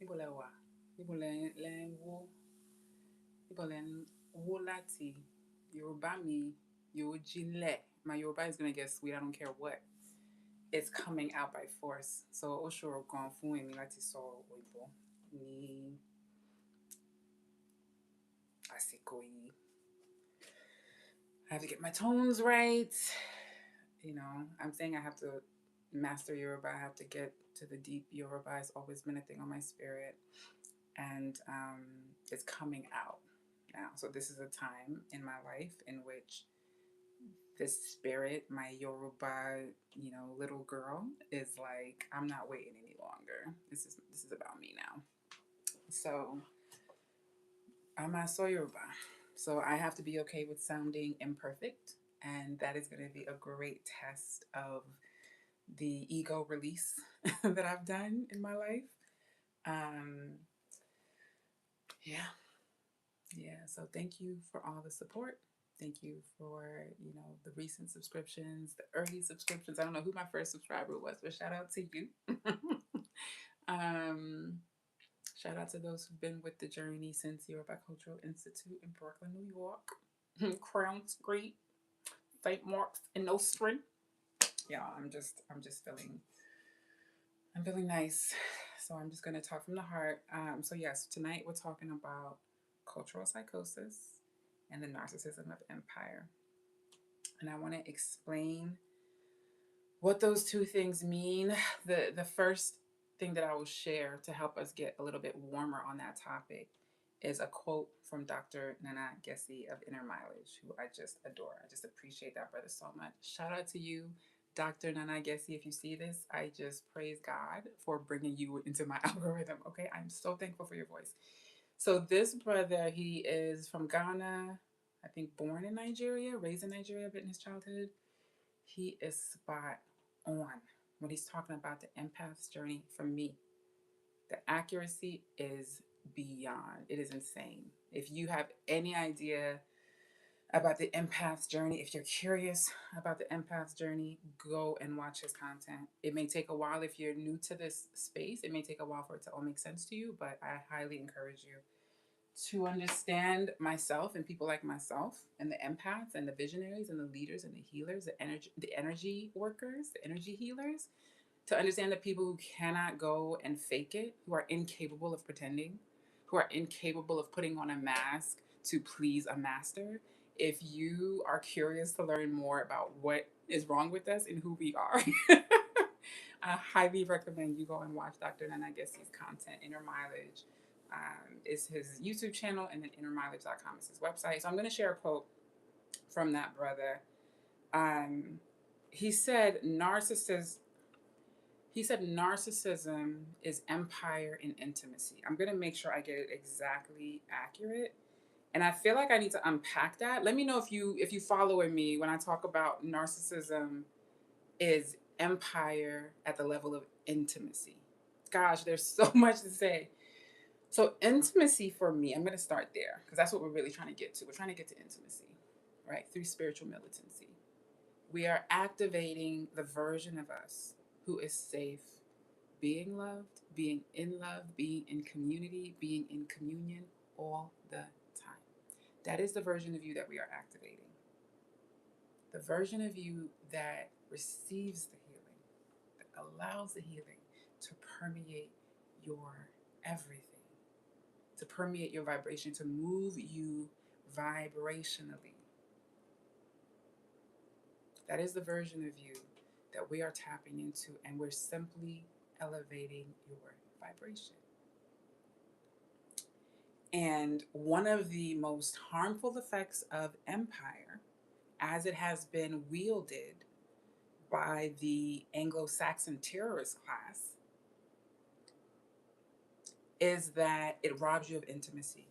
Níbo lẹ wà? Níbo lẹ ń wò? Níbo lẹ ń wò láti? Yorùbá mi yóò jinlẹ̀. My Yoruba is gonna get sweet. I don't care what. It's coming out by force. So ó ṣòro gan fún èmi láti sọ òyìnbó ní àsìkò yìí. I have to get my tones right. You know, I'm saying I have to master Yoruba. I have to get to the deep Yoruba. It's always been a thing on my spirit. And it's coming out now. So this is a time in my life in which this spirit, my Yoruba, little girl, is like, I'm not waiting any longer. This is about me now. So I'm a Yoruba. So I have to be okay with sounding imperfect. And that is going to be a great test of the ego release that I've done in my life. Yeah. Yeah. So thank you for all the support. Thank you for, the recent subscriptions, the early subscriptions. I don't know who my first subscriber was, but shout out to you. Shout out to those who've been with the journey since Yoruba Cultural Institute in Brooklyn, New York. Crown Street, St. Mark's and Nostrand. Yeah, I'm feeling nice. So I'm just gonna talk from the heart. So yes, tonight we're talking about cultural psychosis and the narcissism of empire. And I want to explain what those two things mean. The first thing that I will share to help us get a little bit warmer on that topic is a quote from Dr. Nana Gessi of Inner Mileage, who I just adore. I just appreciate that brother so much. Shout out to you, Dr. Nana Gessi. If you see this, I just praise God for bringing you into my algorithm. Okay, I'm so thankful for your voice. So this brother, he is from Ghana, I think born in Nigeria, raised in Nigeria, but in his childhood, he is spot on when he's talking about the empath's journey. For me, the accuracy is beyond. It is insane. If you have any idea about the empath's journey, if you're curious about the empath's journey, go and watch his content. It may take a while if you're new to this space. It may take a while for it to all make sense to you, but I highly encourage you to understand myself and people like myself and the empaths and the visionaries and the leaders and the healers, the energy workers, the energy healers, to understand the people who cannot go and fake it, who are incapable of pretending, who are incapable of putting on a mask to please a master. If you are curious to learn more about what is wrong with us and who we are, I highly recommend you go and watch Dr. Nana Gessi's content. Inner Mileage is his YouTube channel, and then innermileage.com is his website. So I'm going to share a quote from that brother. He said narcissism is empire in intimacy. I'm going to make sure I get it exactly accurate. And I feel like I need to unpack that. Let me know if you following me when I talk about narcissism is empire at the level of intimacy. Gosh, there's so much to say. So intimacy for me, I'm going to start there because that's what we're really trying to get to. We're trying to get to intimacy, right? Through spiritual militancy. We are activating the version of us who is safe, being loved, being in love, being in community, being in communion all the time. That is the version of you that we are activating. The version of you that receives the healing, that allows the healing to permeate your everything, to permeate your vibration, to move you vibrationally. That is the version of you that we are tapping into, and we're simply elevating your vibration. And one of the most harmful effects of empire, as it has been wielded by the Anglo-Saxon terrorist class, is that it robs you of intimacy.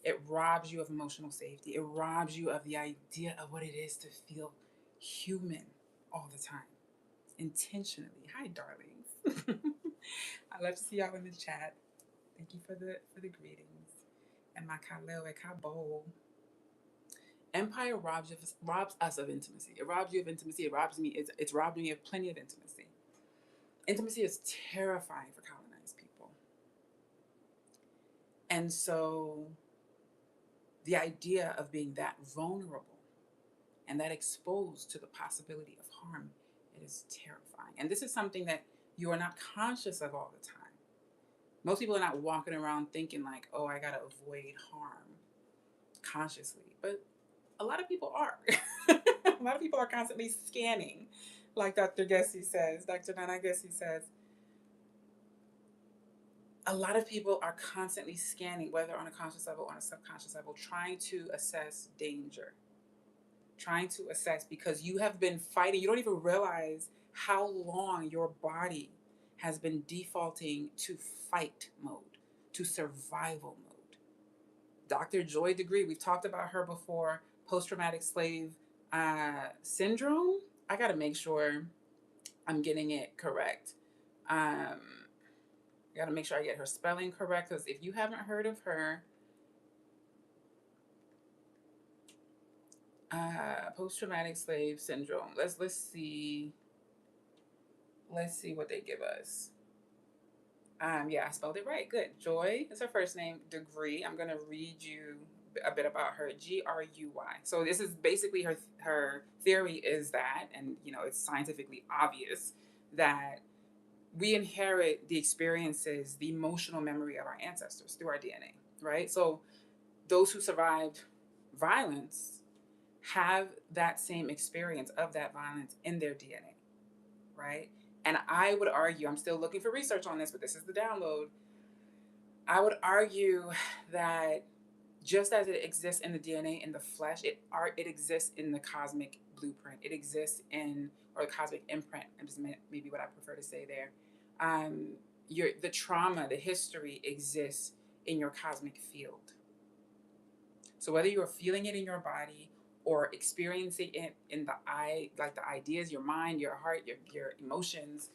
It robs you of emotional safety. It robs you of the idea of what it is to feel human all the time, intentionally. Hi, darlings. I love to see y'all in the chat. Thank you for the greetings. And my kaleo e kabo. Empire robs us of intimacy. It robs you of intimacy. It robs me. It's robbed me of plenty of intimacy. Intimacy is terrifying for colonized people. And so the idea of being that vulnerable and that exposed to the possibility of harm, it is terrifying. And this is something that you are not conscious of all the time. Most people are not walking around thinking like, oh, I gotta avoid harm consciously. But a lot of people are. A lot of people are constantly scanning, like Dr. Gessie says, Dr. Nana Gessie says. A lot of people are constantly scanning, whether on a conscious level or on a subconscious level, trying to assess danger, trying to assess, because you have been fighting. You don't even realize how long your body has been defaulting to fight mode, to survival mode. Dr. Joy Degree, we've talked about her before, post-traumatic slave syndrome. I got to make sure I'm getting it correct. I got to make sure I get her spelling correct, because if you haven't heard of her, post-traumatic slave syndrome. Let's see. Let's see what they give us. Yeah, I spelled it right. Good. Joy is her first name. Degree. I'm gonna read you a bit about her. Gruy. So this is basically her theory is that, and it's scientifically obvious that we inherit the experiences, the emotional memory of our ancestors through our DNA, right? So those who survived violence have that same experience of that violence in their DNA, right? And I would argue, I'm still looking for research on this, but this is the download. I would argue that just as it exists in the DNA in the flesh, it exists in the cosmic blueprint. It exists in, or the cosmic imprint, just maybe what I prefer to say there. The trauma, the history exists in your cosmic field. So whether you're feeling it in your body or experiencing it in the eye, like the ideas, your mind, your heart, your emotions,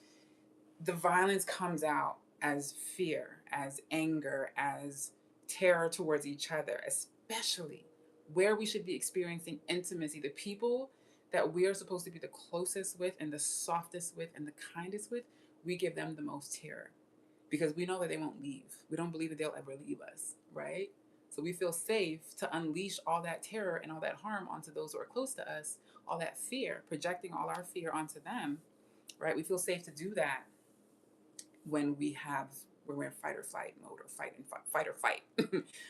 the violence comes out as fear, as anger, as terror towards each other, especially where we should be experiencing intimacy. The people that we are supposed to be the closest with and the softest with and the kindest with, we give them the most terror because we know that they won't leave. We don't believe that they'll ever leave us, right? So we feel safe to unleash all that terror and all that harm onto those who are close to us, all that fear, projecting all our fear onto them, right? We feel safe to do that when we're in fight or flight mode, or fight or fight.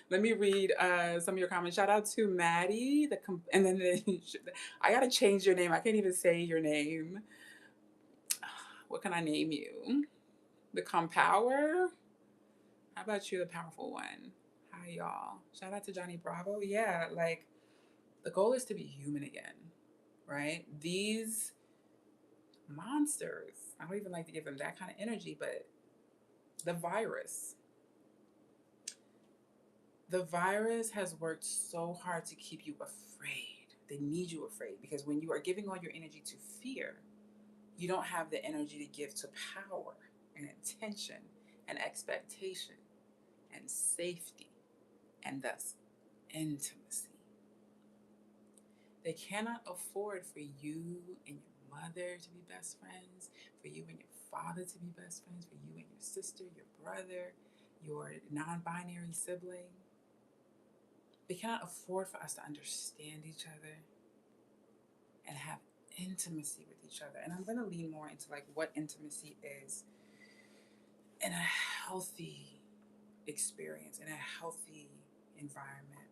Let me read some of your comments. Shout out to Maddie, and then I gotta change your name. I can't even say your name. What can I name you? The Compower? How about you, the Powerful One? Hi, y'all. Shout out to Johnny Bravo. Yeah, like the goal is to be human again, right? These monsters, I don't even like to give them that kind of energy, but the virus has worked so hard to keep you afraid. They need you afraid because when you are giving all your energy to fear, you don't have the energy to give to power and intention and expectation and safety and thus intimacy. They cannot afford for you and your mother to be best friends, for you and your father to be best friends, for you and your sister, your brother, your non-binary sibling. They cannot afford for us to understand each other and have intimacy with each other. And I'm going to lean more into like what intimacy is in a healthy experience, in a healthy environment.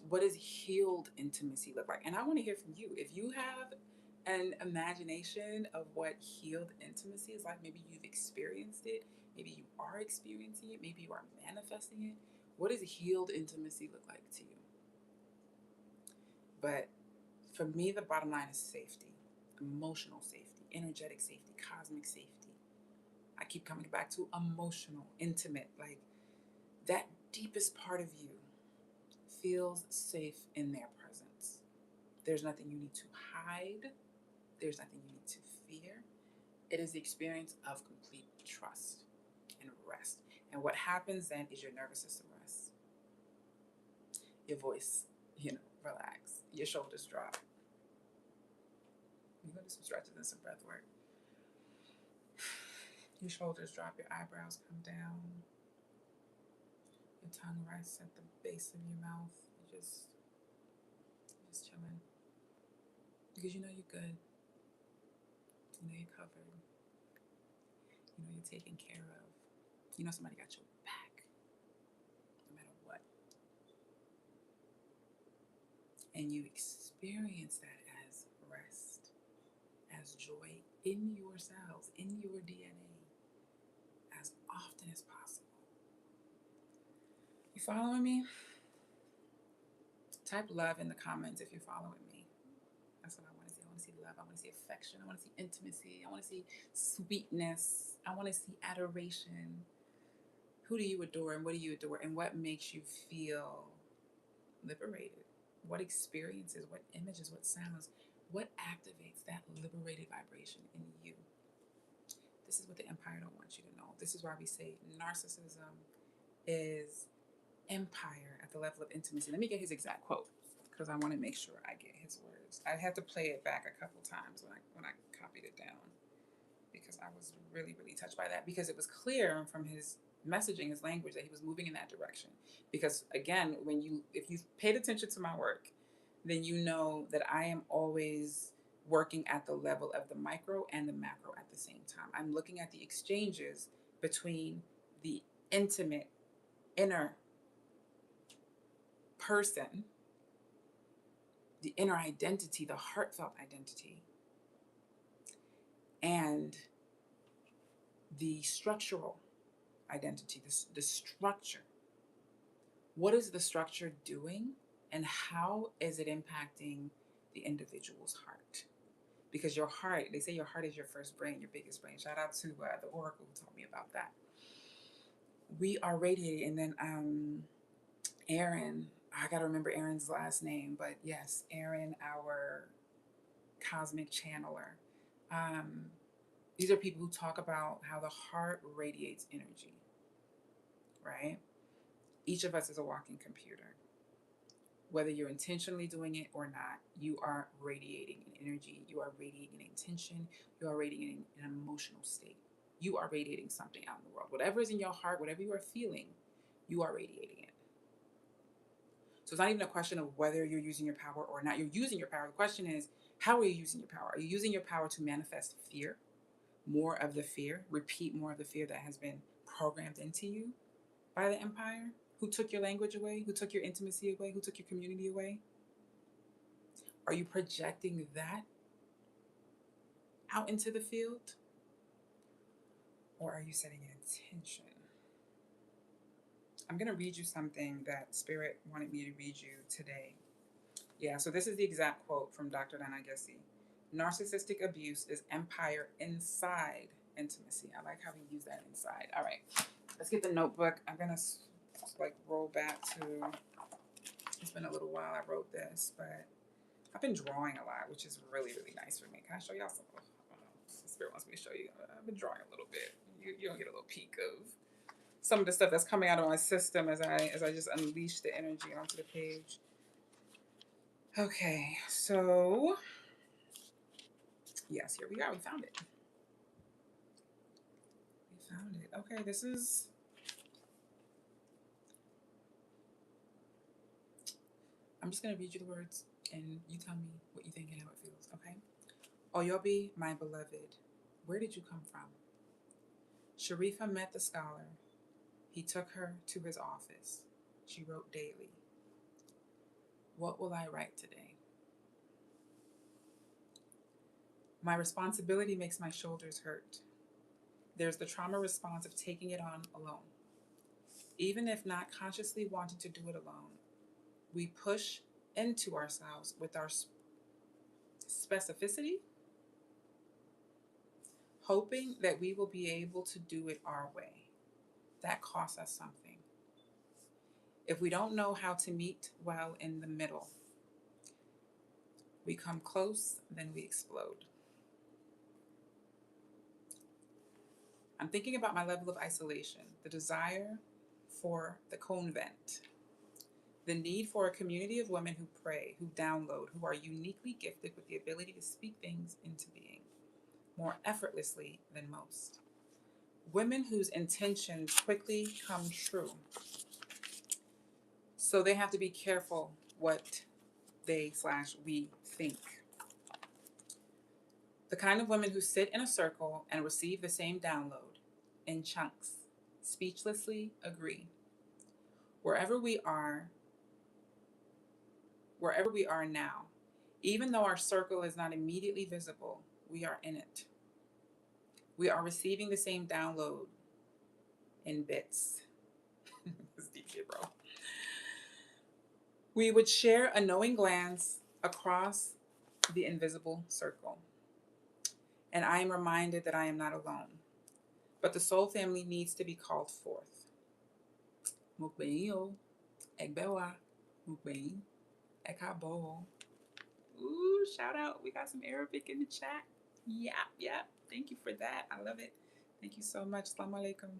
What does healed intimacy look like? And I want to hear from you. If you have an imagination of what healed intimacy is like, maybe you've experienced it, maybe you are experiencing it, maybe you are manifesting it. What does healed intimacy look like to you? But for me, the bottom line is safety, emotional safety, energetic safety, cosmic safety. I keep coming back to emotional, intimate, like that deepest part of you feels safe in their presence. There's nothing you need to hide. There's nothing you need to fear. It is the experience of complete trust and rest. And what happens then is your nervous system rests. Your voice, relax. Your shoulders drop. You're going to do some stretches and some breath work. Your shoulders drop, your eyebrows come down. Your tongue rests at the base of your mouth. Just chilling. Because you know you're good. You know you're covered. You know you're taken care of. You know somebody got your back, no matter what. And you experience that as rest, as joy in yourselves, in your DNA, as often as possible. You following me? Type love in the comments if you're following me. That's what I want to see. I want to see love. I want to see affection. I want to see intimacy. I want to see sweetness. I want to see adoration. Who do you adore and what do you adore and what makes you feel liberated? What experiences, what images, what sounds, what activates that liberated vibration in you? This is what the empire don't want you to know. This is why we say narcissism is empire at the level of intimacy. Let me get his exact quote because I want to make sure I get his words. I had to play it back a couple times when I copied it down because I was really, really touched by that because it was clear from his messaging, his language, that he was moving in that direction. Because again, if you've paid attention to my work, then you know that I am always working at the level of the micro and the macro at the same time. I'm looking at the exchanges between the intimate inner person, the inner identity, the heartfelt identity, and the structural identity, the structure. What is the structure doing and how is it impacting the individual's heart? Because your heart, they say your heart is your first brain, your biggest brain. Shout out to the oracle who taught me about that. We are radiating, and then Aaron, I gotta remember Aaron's last name, but yes, Aaron, our cosmic channeler. These are people who talk about how the heart radiates energy, right? Each of us is a walking computer. Whether you're intentionally doing it or not, you are radiating an energy, you are radiating an intention, you are radiating an emotional state. You are radiating something out in the world. Whatever is in your heart, whatever you are feeling, you are radiating it. So it's not even a question of whether you're using your power or not. You're using your power. The question is, how are you using your power? Are you using your power to manifest fear? More of the fear, repeat more of the fear that has been programmed into you by the empire? Who took your language away? Who took your intimacy away? Who took your community away? Are you projecting that out into the field? Or are you setting an intention? I'm going to read you something that Spirit wanted me to read you today. Yeah, so this is the exact quote from Dr. Danagesi. Narcissistic abuse is empire inside intimacy. I like how he used that inside. All right, let's get the notebook. I'm going to roll back to, it's been a little while I wrote this, but I've been drawing a lot, which is really, really nice for me. Can I show y'all some? I don't know. Spirit wants me to show you. I've been drawing a little bit. You don't get a little peek of some of the stuff that's coming out of my system as I just unleash the energy onto the page. Okay, so yes, here we are. We found it. We found it. Okay, this is. I'm just gonna read you the words, and you tell me what you think and how it feels. Okay. Oyobi, my beloved, where did you come from? Sharifa met the scholar. He took her to his office. She wrote daily. What will I write today? My responsibility makes my shoulders hurt. There's the trauma response of taking it on alone. Even if not consciously wanting to do it alone, we push into ourselves with our specificity, hoping that we will be able to do it our way. That costs us something. If we don't know how to meet well in the middle, we come close, then we explode. I'm thinking about my level of isolation, the desire for the convent, the need for a community of women who pray, who download, who are uniquely gifted with the ability to speak things into being more effortlessly than most. Women whose intentions quickly come true. So they have to be careful what they/we think. The kind of women who sit in a circle and receive the same download in chunks, speechlessly agree. Wherever we are, wherever we are now, even though our circle is not immediately visible, we are in it. We are receiving the same download in bits. It's deep shit, bro. We would share a knowing glance across the invisible circle. And I am reminded that I am not alone. But the soul family needs to be called forth. Mukbeo, Egbewa, Mukbei, Ekabo. Ooh, shout out. We got some Arabic in the chat. Yeah. Thank you for that. I love it. Thank you so much. Assalamu alaikum.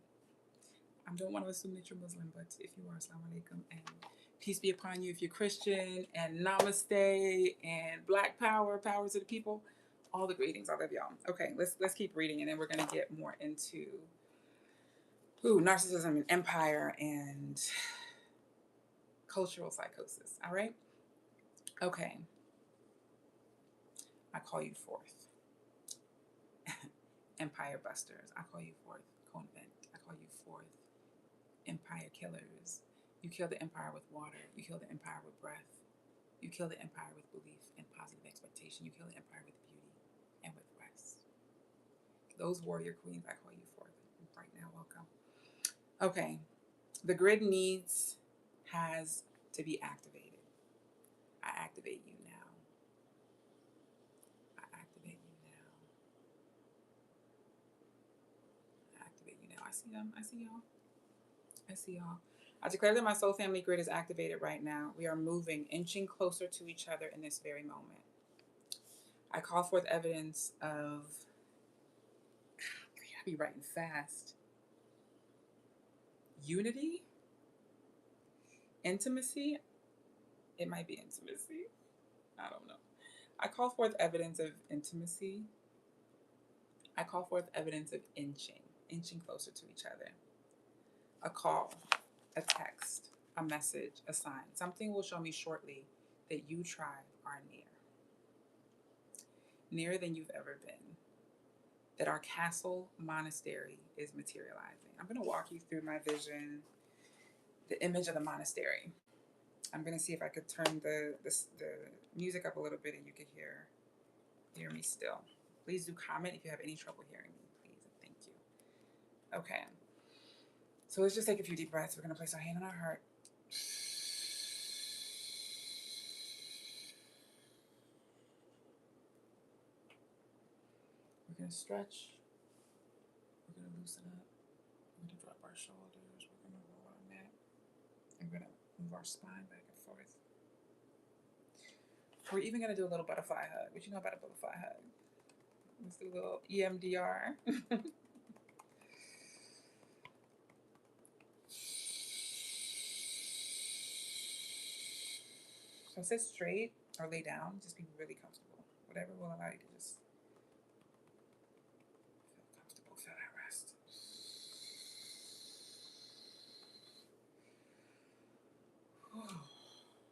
I don't want to assume that you're Muslim, but if you are, assalamu alaikum. And peace be upon you if you're Christian. And namaste and black power, power to the people. All the greetings. I love y'all. Okay, let's keep reading, and then we're gonna get more into narcissism and empire and cultural psychosis. All right. Okay. I call you forth. Empire busters. I call you forth. Convent. I call you forth. Empire killers. You kill the empire with water. You kill the empire with breath. You kill the empire with belief and positive expectation. You kill the empire with beauty and with rest. Those warrior queens, I call you forth right now. Welcome. Okay. The grid has to be activated. I activate you now. I activate you now. I activate you now. I see them. I see y'all. I see y'all. I declare that my soul family grid is activated right now. We are moving, inching closer to each other in this very moment. I call forth evidence of, I be writing fast, unity, intimacy. It might be intimacy. I don't know. I call forth evidence of intimacy. I call forth evidence of inching closer to each other. A call, a text, a message, a sign. Something will show me shortly that you tribe are nearer than you've ever been. That our castle monastery is materializing. I'm going to walk you through my vision, the image of the monastery. I'm going to see if I could turn the music up a little bit and you could hear me still. Please do comment if you have any trouble hearing me, please, and thank you. Okay. So let's just take a few deep breaths. We're going to place our hand on our heart. We're going to stretch. We're going to loosen up. We're going to drop our shoulders. We're going to roll our neck. And we're going to move our spine back and forth. We're even going to do a little butterfly hug. What you know about a butterfly hug? Let's do a little EMDR. So sit straight or lay down. Just be really comfortable. Whatever will allow you to just feel comfortable, feel that rest.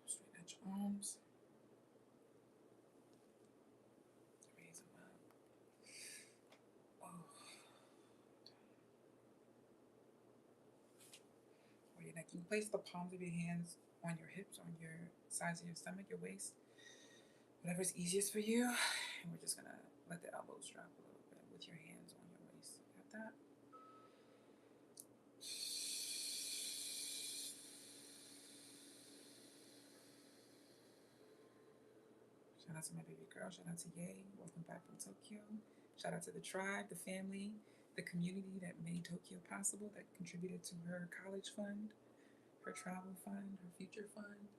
Straighten out your arms. Raise them up. Or your neck. You can place the palms of your hands on your hips, on your sides of your stomach, your waist. Whatever's easiest for you. And we're just going to let the elbows drop a little bit with your hands on your waist. Got that? Shout out to my baby girl. Shout out to Ye. Welcome back from Tokyo. Shout out to the tribe, the family, the community that made Tokyo possible, that contributed to her college fund, her travel fund, her future fund.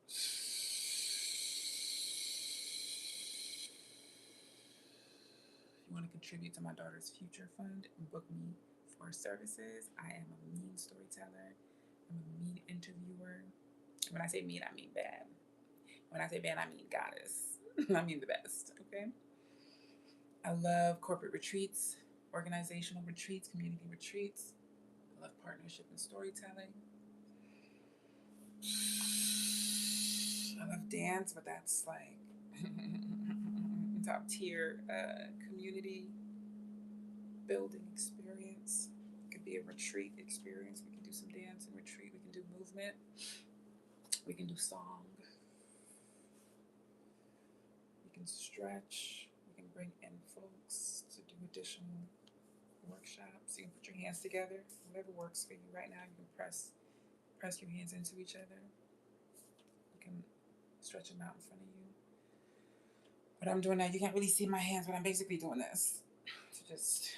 If you want to contribute to my daughter's future fund and book me for services, I am a mean storyteller. I'm a mean interviewer. When I say mean, I mean bad. When I say bad, I mean goddess. I mean the best, okay? I love corporate retreats, organizational retreats, community retreats. I love partnership and storytelling. I love dance, but that's like top tier community building experience. It could be a retreat experience. We can do some dance and retreat. We can do movement. We can do song. We can stretch. We can bring in folks to do additional workshops. You can put your hands together. Whatever works for you right now. You can press your hands into each other. You can stretch them out in front of you. What I'm doing now, you can't really see my hands, but I'm basically doing this to just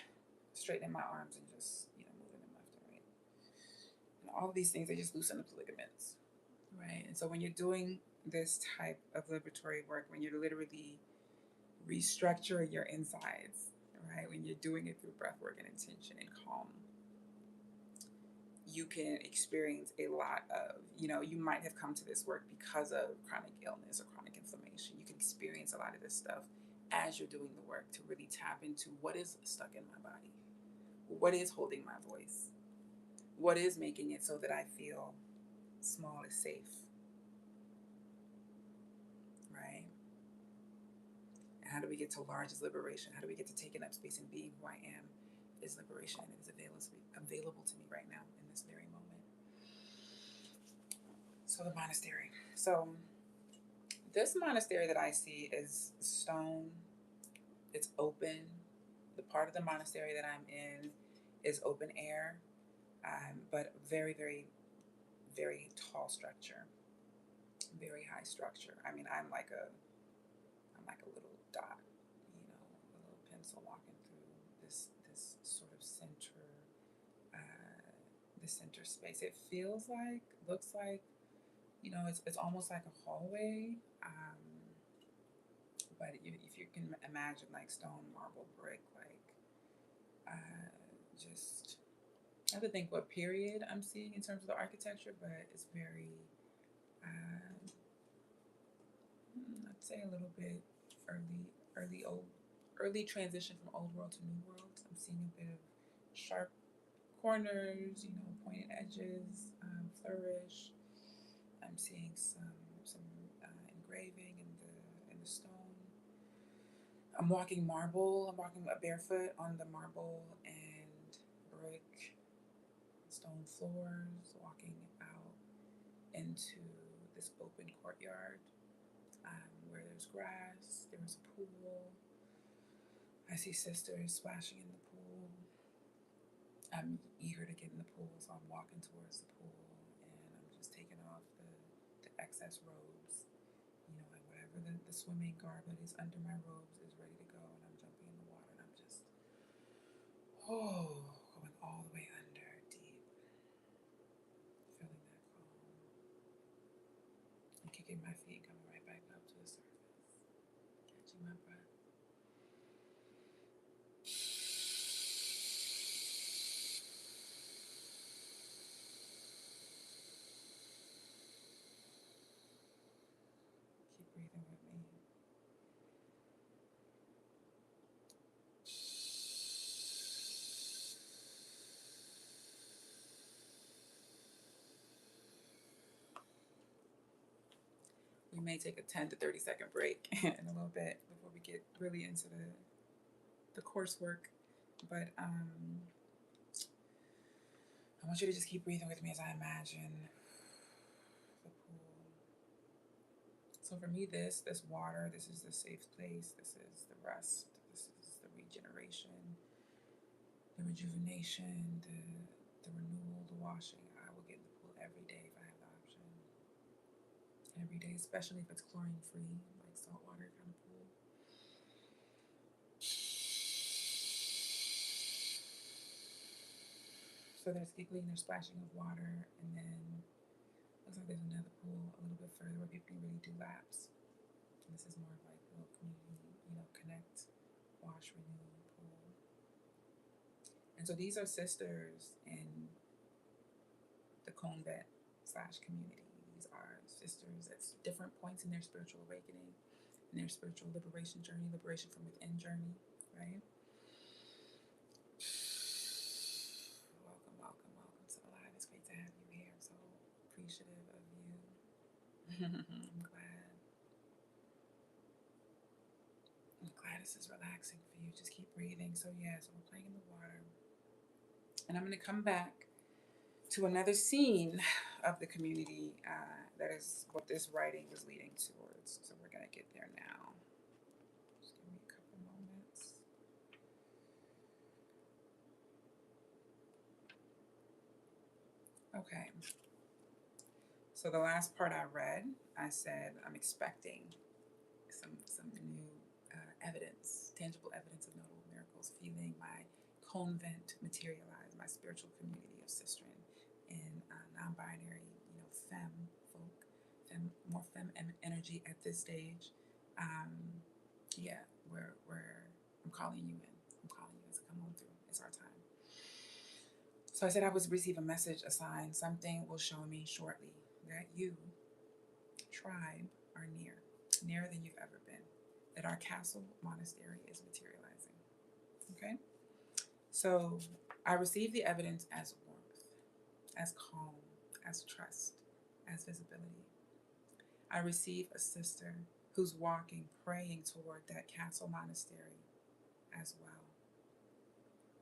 straighten my arms and just, moving them left and right. And all of these things, they just loosen up the ligaments, right? And so when you're doing this type of liberatory work, when you're literally restructuring your insides, right? When you're doing it through breath work and intention and calm, you can experience a lot of, you might have come to this work because of chronic illness or chronic inflammation. You can experience a lot of this stuff as you're doing the work to really tap into what is stuck in my body, what is holding my voice, what is making it so that I feel small is safe, right? And how do we get to large is liberation? How do we get to taking up space and being who I am is liberation, and it is available to me right now in this very moment. So the monastery. So this monastery that I see is stone. It's open. The part of the monastery that I'm in is open air, but very, very, very tall structure, very high structure. I mean, I'm like a little dot, a little pencil walking through this sort of center, the center space. It looks like, it's almost like a hallway. But if you can imagine like stone, marble, brick, like just, I have to think what period I'm seeing in terms of the architecture, but it's very, I'd say a little bit early transition from old world to new world. I'm seeing a bit of sharp corners, pointed edges, flourish. I'm seeing some engraving in the stone. I'm walking marble. I'm walking barefoot on the marble and brick stone floors, walking out into this open courtyard where there's grass. There's a pool. I see sisters splashing in the pool. I'm eager to get in the pool, so I'm walking towards the pool, and I'm just taking off the excess robes. Like whatever the swimming garb that is under my robes is ready to go, and I'm jumping in the water, and I'm just, going all the way under, deep, feeling that calm, and kicking my feet, coming right back up to the surface, catching my breath. Keep breathing with me. We may take a 10 to 30 second break in a little bit before we get really into the coursework. But I want you to just keep breathing with me as I imagine the pool. So for me, this water, this is the safe place. This is the rest. This is the regeneration, the rejuvenation, the renewal, the washing. I will get in the pool every day if I have the option. Every day, especially if it's chlorine free, like saltwater kind of pool. So there's giggling, there's splashing of water, and then looks like there's another pool a little bit further where people can really do laps. And this is more of like a little community, connect, wash, renew pool. And so these are sisters in the convent / community. These are sisters at different points in their spiritual awakening, in their spiritual liberation journey, liberation from within journey, right? Welcome, welcome, welcome to the live. It's great to have you here. I'm so appreciative of you. I'm glad. I'm glad this is relaxing for you. Just keep breathing. So yeah, so we're playing in the water. And I'm going to come back to another scene of the community that is what this writing was leading towards. So we're going to get there now. Just give me a couple moments. Okay. So the last part I read, I said I'm expecting some new evidence, tangible evidence of notable miracles, feeling my convent materialize, my spiritual community of sistren and non-binary, femme folk, more femme energy at this stage. Yeah, I'm calling you in. I'm calling you in to come on through. It's our time. So I said I would receive a message, a sign, something will show me shortly that you, tribe, are nearer than you've ever been, that our castle monastery is materializing. Okay? So I receive the evidence as warmth, as calm, as trust, as visibility. I receive a sister who's walking, praying toward that castle monastery as well.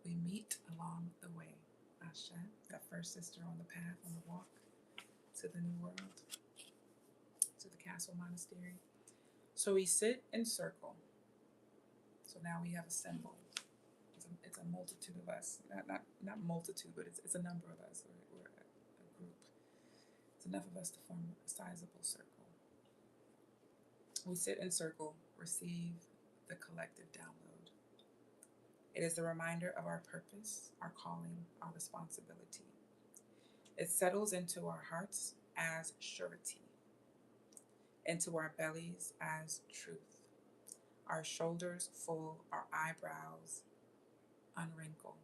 We meet along the way. Asha, that first sister on the path, on the walk to the new world, to the castle monastery. So we sit in circle. So now we have a symbol. It's a multitude of us. Not multitude, but it's a number of us. We're a group. It's enough of us to form a sizable circle. We sit in circle, receive the collective download. It is a reminder of our purpose, our calling, our responsibility. It settles into our hearts as surety, into our bellies as truth, our shoulders full, our eyebrows unwrinkle,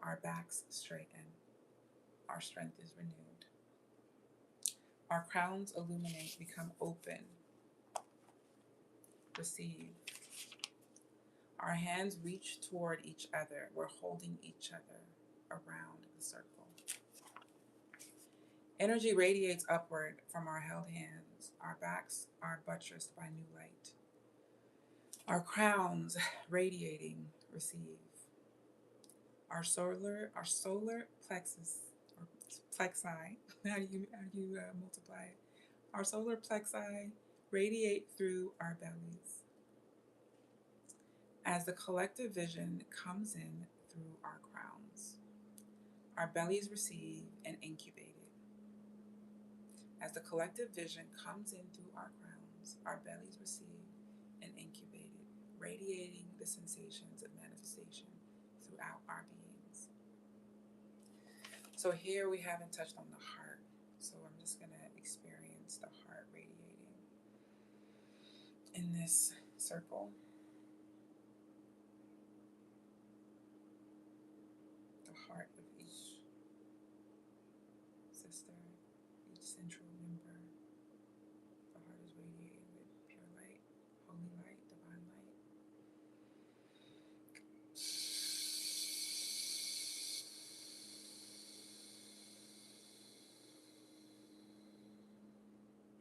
our backs straighten, our strength is renewed. Our crowns illuminate, become open, receive. Our hands reach toward each other. We're holding each other around the circle. Energy radiates upward from our held hands. Our backs are buttressed by new light. Our crowns radiating, receive. Our solar plexus, or plexi, how do you multiply it? Our solar plexi radiate through our bellies as the collective vision comes in through our crowns. Our bellies receive and incubate it. As the collective vision comes in through our crowns, our bellies receive and incubate it, radiating the sensations of manifestation throughout our beings. So here we haven't touched on the heart. So I'm just going to experience the heart radiating in this circle. The heart of each sister, each central member. The heart is radiating with pure light, holy light, divine light.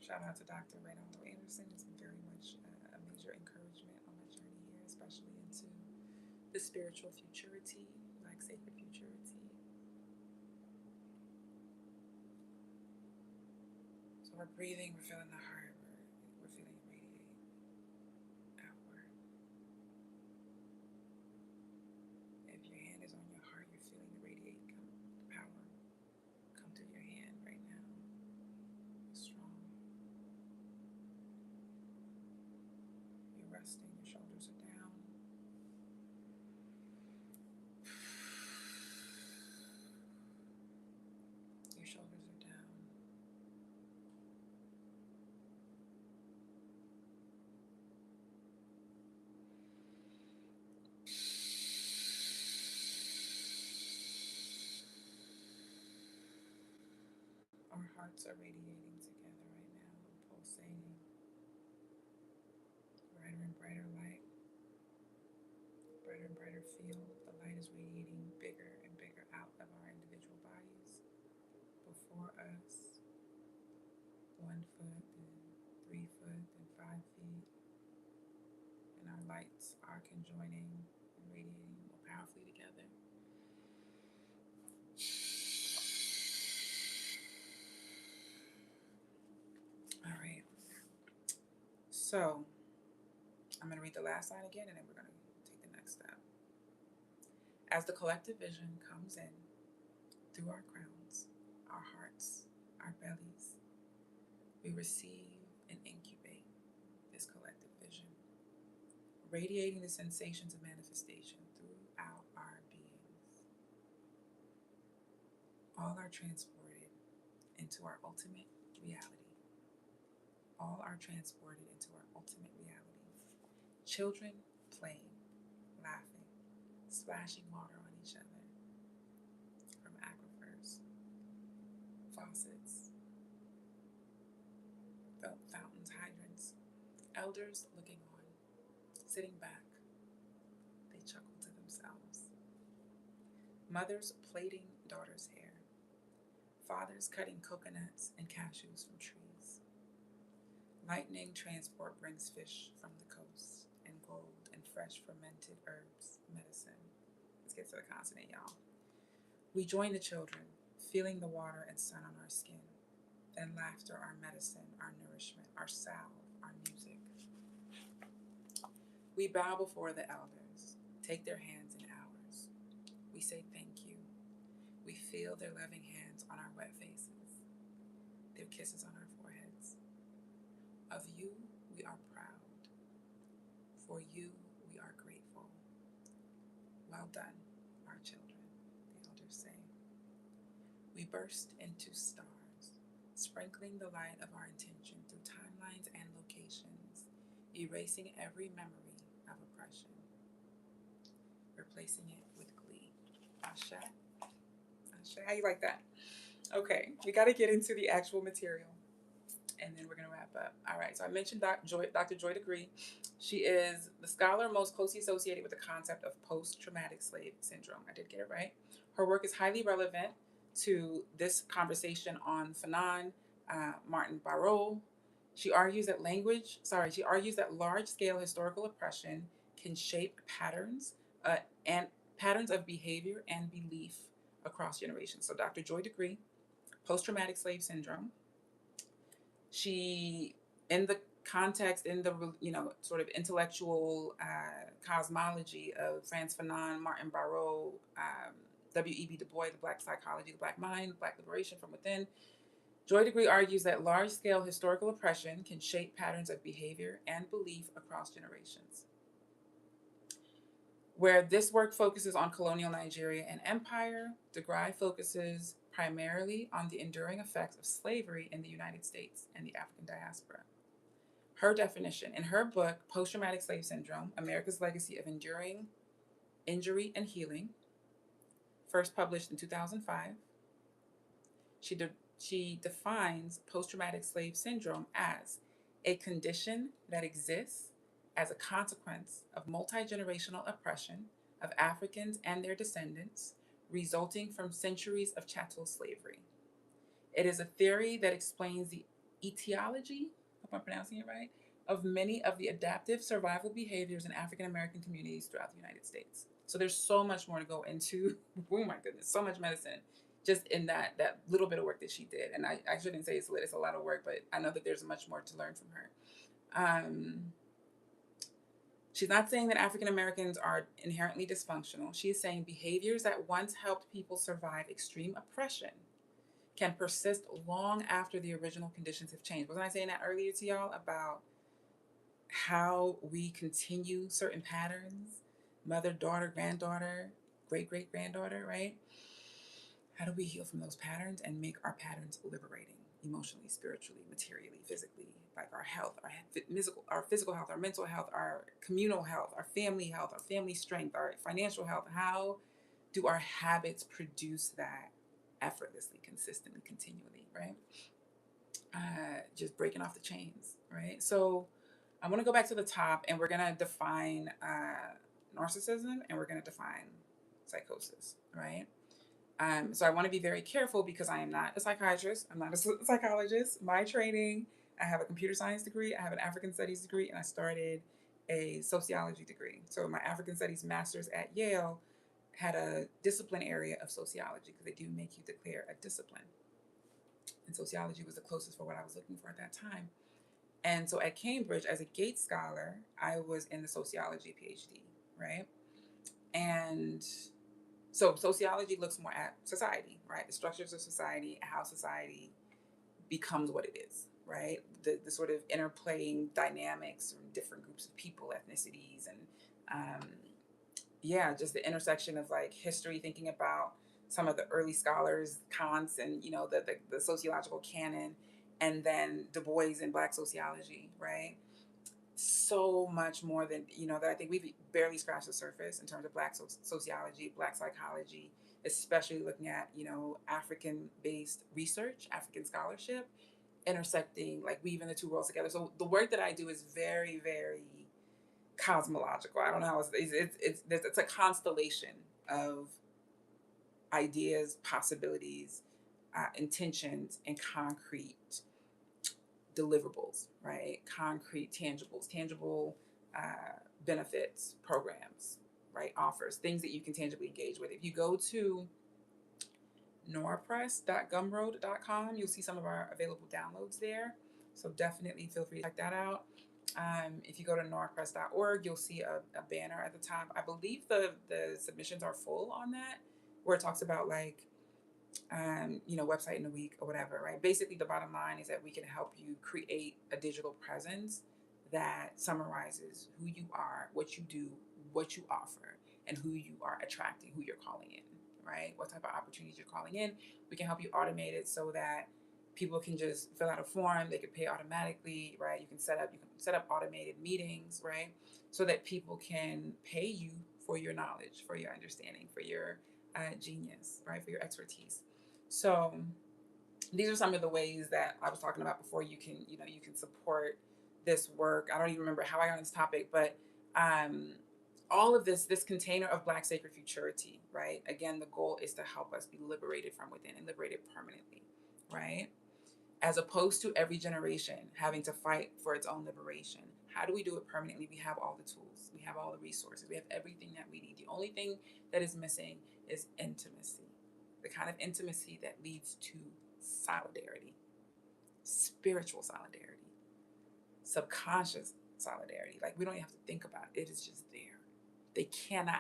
Shout out to Dr. Reynaldo Anderson. It's been very much a major encouragement on my journey here, especially into the spiritual futurity, like sacred futurity. So we're breathing, we're feeling the heart, we're feeling it radiate outward. If your hand is on your heart, you're feeling the radiate power come through your hand right now. Strong. You're resting, your shoulders are down. Your shoulders are down. Our hearts are radiating together right now, pulsating. Brighter and brighter light, brighter and brighter field. The light is radiating bigger and bigger out of our individual bodies, before us, one 1 foot, then 3 foot, then 5 feet. And our lights are conjoining and radiating more powerfully together. All right. So I'm going to read the last line again, and then we're going to take the next step. As the collective vision comes in through our crowns, our hearts, our bellies, we receive and incubate this collective vision, radiating the sensations of manifestation throughout our beings. All are transported into our ultimate reality. All are transported into our ultimate reality. Children playing, laughing, splashing water on each other from aquifers, faucets, fountains, hydrants. Elders looking on, sitting back, they chuckle to themselves. Mothers plaiting daughters' hair. Fathers cutting coconuts and cashews from trees. Lightning transport brings fish from the coast, and gold and fresh fermented herbs, medicine. Let's get to the consonant, y'all. We join the children, feeling the water and sun on our skin. Then laughter, our medicine, our nourishment, our salve, our music. We bow before the elders, take their hands in ours. We say thank you. We feel their loving hands on our wet faces, their kisses on our foreheads. Of you, we are proud. For you, we are grateful. Well done, our children, the elders say. We burst into stars, sprinkling the light of our intention through timelines and locations, erasing every memory of oppression, replacing it with glee. Ashe? Ashe? How you like that? Okay, we got to get into the actual material, and then we're going to wrap up. All right, so I mentioned Dr. Joy DeGruy. She is the scholar most closely associated with the concept of post-traumatic slave syndrome. I did get it right. Her work is highly relevant to this conversation on Fanon, Martin Barreau. She argues that large-scale historical oppression can shape patterns and patterns of behavior and belief across generations. So Dr. Joy DeGruy, post-traumatic slave syndrome. She, in the context, in the sort of intellectual cosmology of Frantz Fanon, Martin Barreau, W.E.B. Du Bois, the Black Psychology, the Black Mind, Black Liberation from Within, Joy DeGruy argues that large-scale historical oppression can shape patterns of behavior and belief across generations. Where this work focuses on colonial Nigeria and empire, DeGruy focuses primarily on the enduring effects of slavery in the United States and the African diaspora. Her definition in her book, Post-Traumatic Slave Syndrome, America's Legacy of Enduring Injury and Healing, first published in 2005, she defines post-traumatic slave syndrome as a condition that exists as a consequence of multi-generational oppression of Africans and their descendants, resulting from centuries of chattel slavery. It is a theory that explains the etiology, if I'm pronouncing it right, of many of the adaptive survival behaviors in African American communities throughout the United States. So there's so much more to go into. Oh my goodness, so much medicine just in that little bit of work that she did. And I shouldn't say it's a lot of work, but I know that there's much more to learn from her. She's not saying that African Americans are inherently dysfunctional. She's saying behaviors that once helped people survive extreme oppression can persist long after the original conditions have changed. Wasn't I saying that earlier to y'all about how we continue certain patterns? Mother, daughter, granddaughter, great-great-granddaughter, right? How do we heal from those patterns and make our patterns liberating emotionally, spiritually, materially, physically, like our health, our physical health, our mental health, our communal health, our family strength, our financial health? How do our habits produce that effortlessly, consistently, continually, right? Just breaking off the chains, right? So I want to go back to the top, and we're going to define narcissism, and we're going to define psychosis, right? So I want to be very careful because I am not a psychiatrist. I'm not a psychologist. My training, I have a computer science degree, I have an African studies degree, and I started a sociology degree. So my African studies master's at Yale had a discipline area of sociology because they do make you declare a discipline. And sociology was the closest for what I was looking for at that time. And so at Cambridge, as a Gates Scholar, I was in the sociology PhD, right? And so sociology looks more at society, right? The structures of society, how society becomes what it is, right? The sort of interplaying dynamics from different groups of people, ethnicities, and yeah, just the intersection of like history, thinking about some of the early scholars, Kant's, and the sociological canon, and then Du Bois and Black sociology, right? So much more than that I think we've barely scratched the surface in terms of Black sociology, Black psychology, especially looking at African based research, African scholarship, intersecting, like weaving the two worlds together. So the work that I do is very, very cosmological. I don't know how it's a constellation of ideas, possibilities, intentions, and concrete deliverables, right? Concrete tangibles, tangible benefits, programs, right? Offers, things that you can tangibly engage with. If you go to norpress.gumroad.com, you'll see some of our available downloads there. So definitely feel free to check that out. If you go to norpress.org, you'll see a banner at the top. I believe the submissions are full on that, where it talks about like website in a week or whatever, right? Basically, the bottom line is that we can help you create a digital presence that summarizes who you are, what you do, what you offer, and who you are attracting, who you're calling in, right? What type of opportunities you're calling in. We can help you automate it so that people can just fill out a form, they can pay automatically, right? You can set up automated meetings, right? So that people can pay you for your knowledge, for your understanding, for your genius, right? For your expertise. So these are some of the ways that I was talking about before. You can support this work. I don't even remember how I got on this topic, but all of this container of Black Sacred Futurity, right? Again, the goal is to help us be liberated from within and liberated permanently, right? As opposed to every generation having to fight for its own liberation. How do we do it permanently? We have all the tools, we have all the resources, we have everything that we need. The only thing that is missing is intimacy. The kind of intimacy that leads to solidarity, spiritual solidarity, subconscious solidarity. Like we don't even have to think about it. It is just there.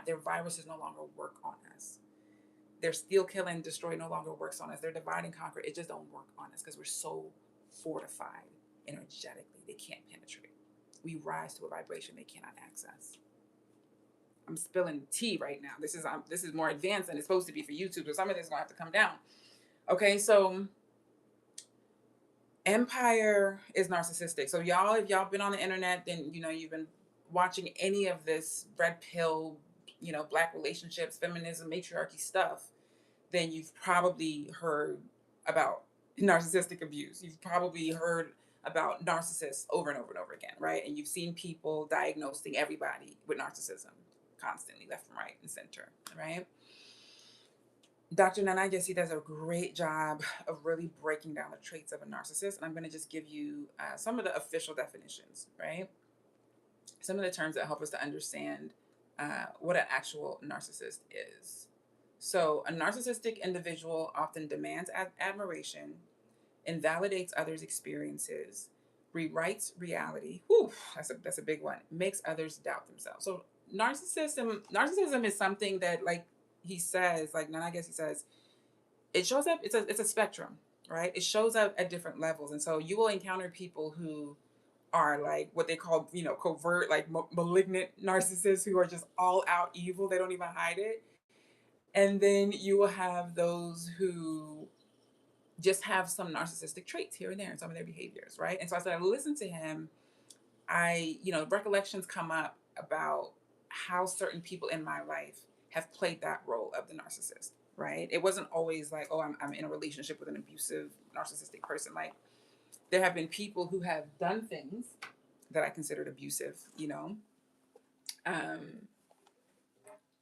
Their viruses no longer work on us. Their steal, kill, and destroy no longer works on us. Their divide and conquer, it just don't work on us because we're so fortified energetically. They can't penetrate. We rise to a vibration they cannot access. I'm spilling tea right now. This is more advanced than it's supposed to be for YouTube, so some of this is gonna have to come down. Okay, so empire is narcissistic. So y'all, if y'all been on the internet, then you've been watching any of this red pill, Black relationships, feminism, matriarchy stuff, then you've probably heard about narcissistic abuse. You've probably heard about narcissists over and over and over again, right? And you've seen people diagnosing everybody with narcissism constantly, left and right and center, right? Dr. Nana Gessi does a great job of really breaking down the traits of a narcissist. And I'm going to just give you some of the official definitions, right? Some of the terms that help us to understand what an actual narcissist is. So, a narcissistic individual often demands admiration, invalidates others' experiences, rewrites reality. Whew, that's a big one. Makes others doubt themselves. So, narcissism is something that, like he says, like Nana Gessi says, it shows up. It's a spectrum, right? It shows up at different levels, and so you will encounter people who are like what they call covert, like malignant narcissists who are just all out evil. They don't even hide it. And then you will have those who just have some narcissistic traits here and there in some of their behaviors, right? And so as I listen to him, recollections come up about how certain people in my life have played that role of the narcissist, right? It wasn't always like, oh, I'm in a relationship with an abusive, narcissistic person. Like, there have been people who have done things that I considered abusive,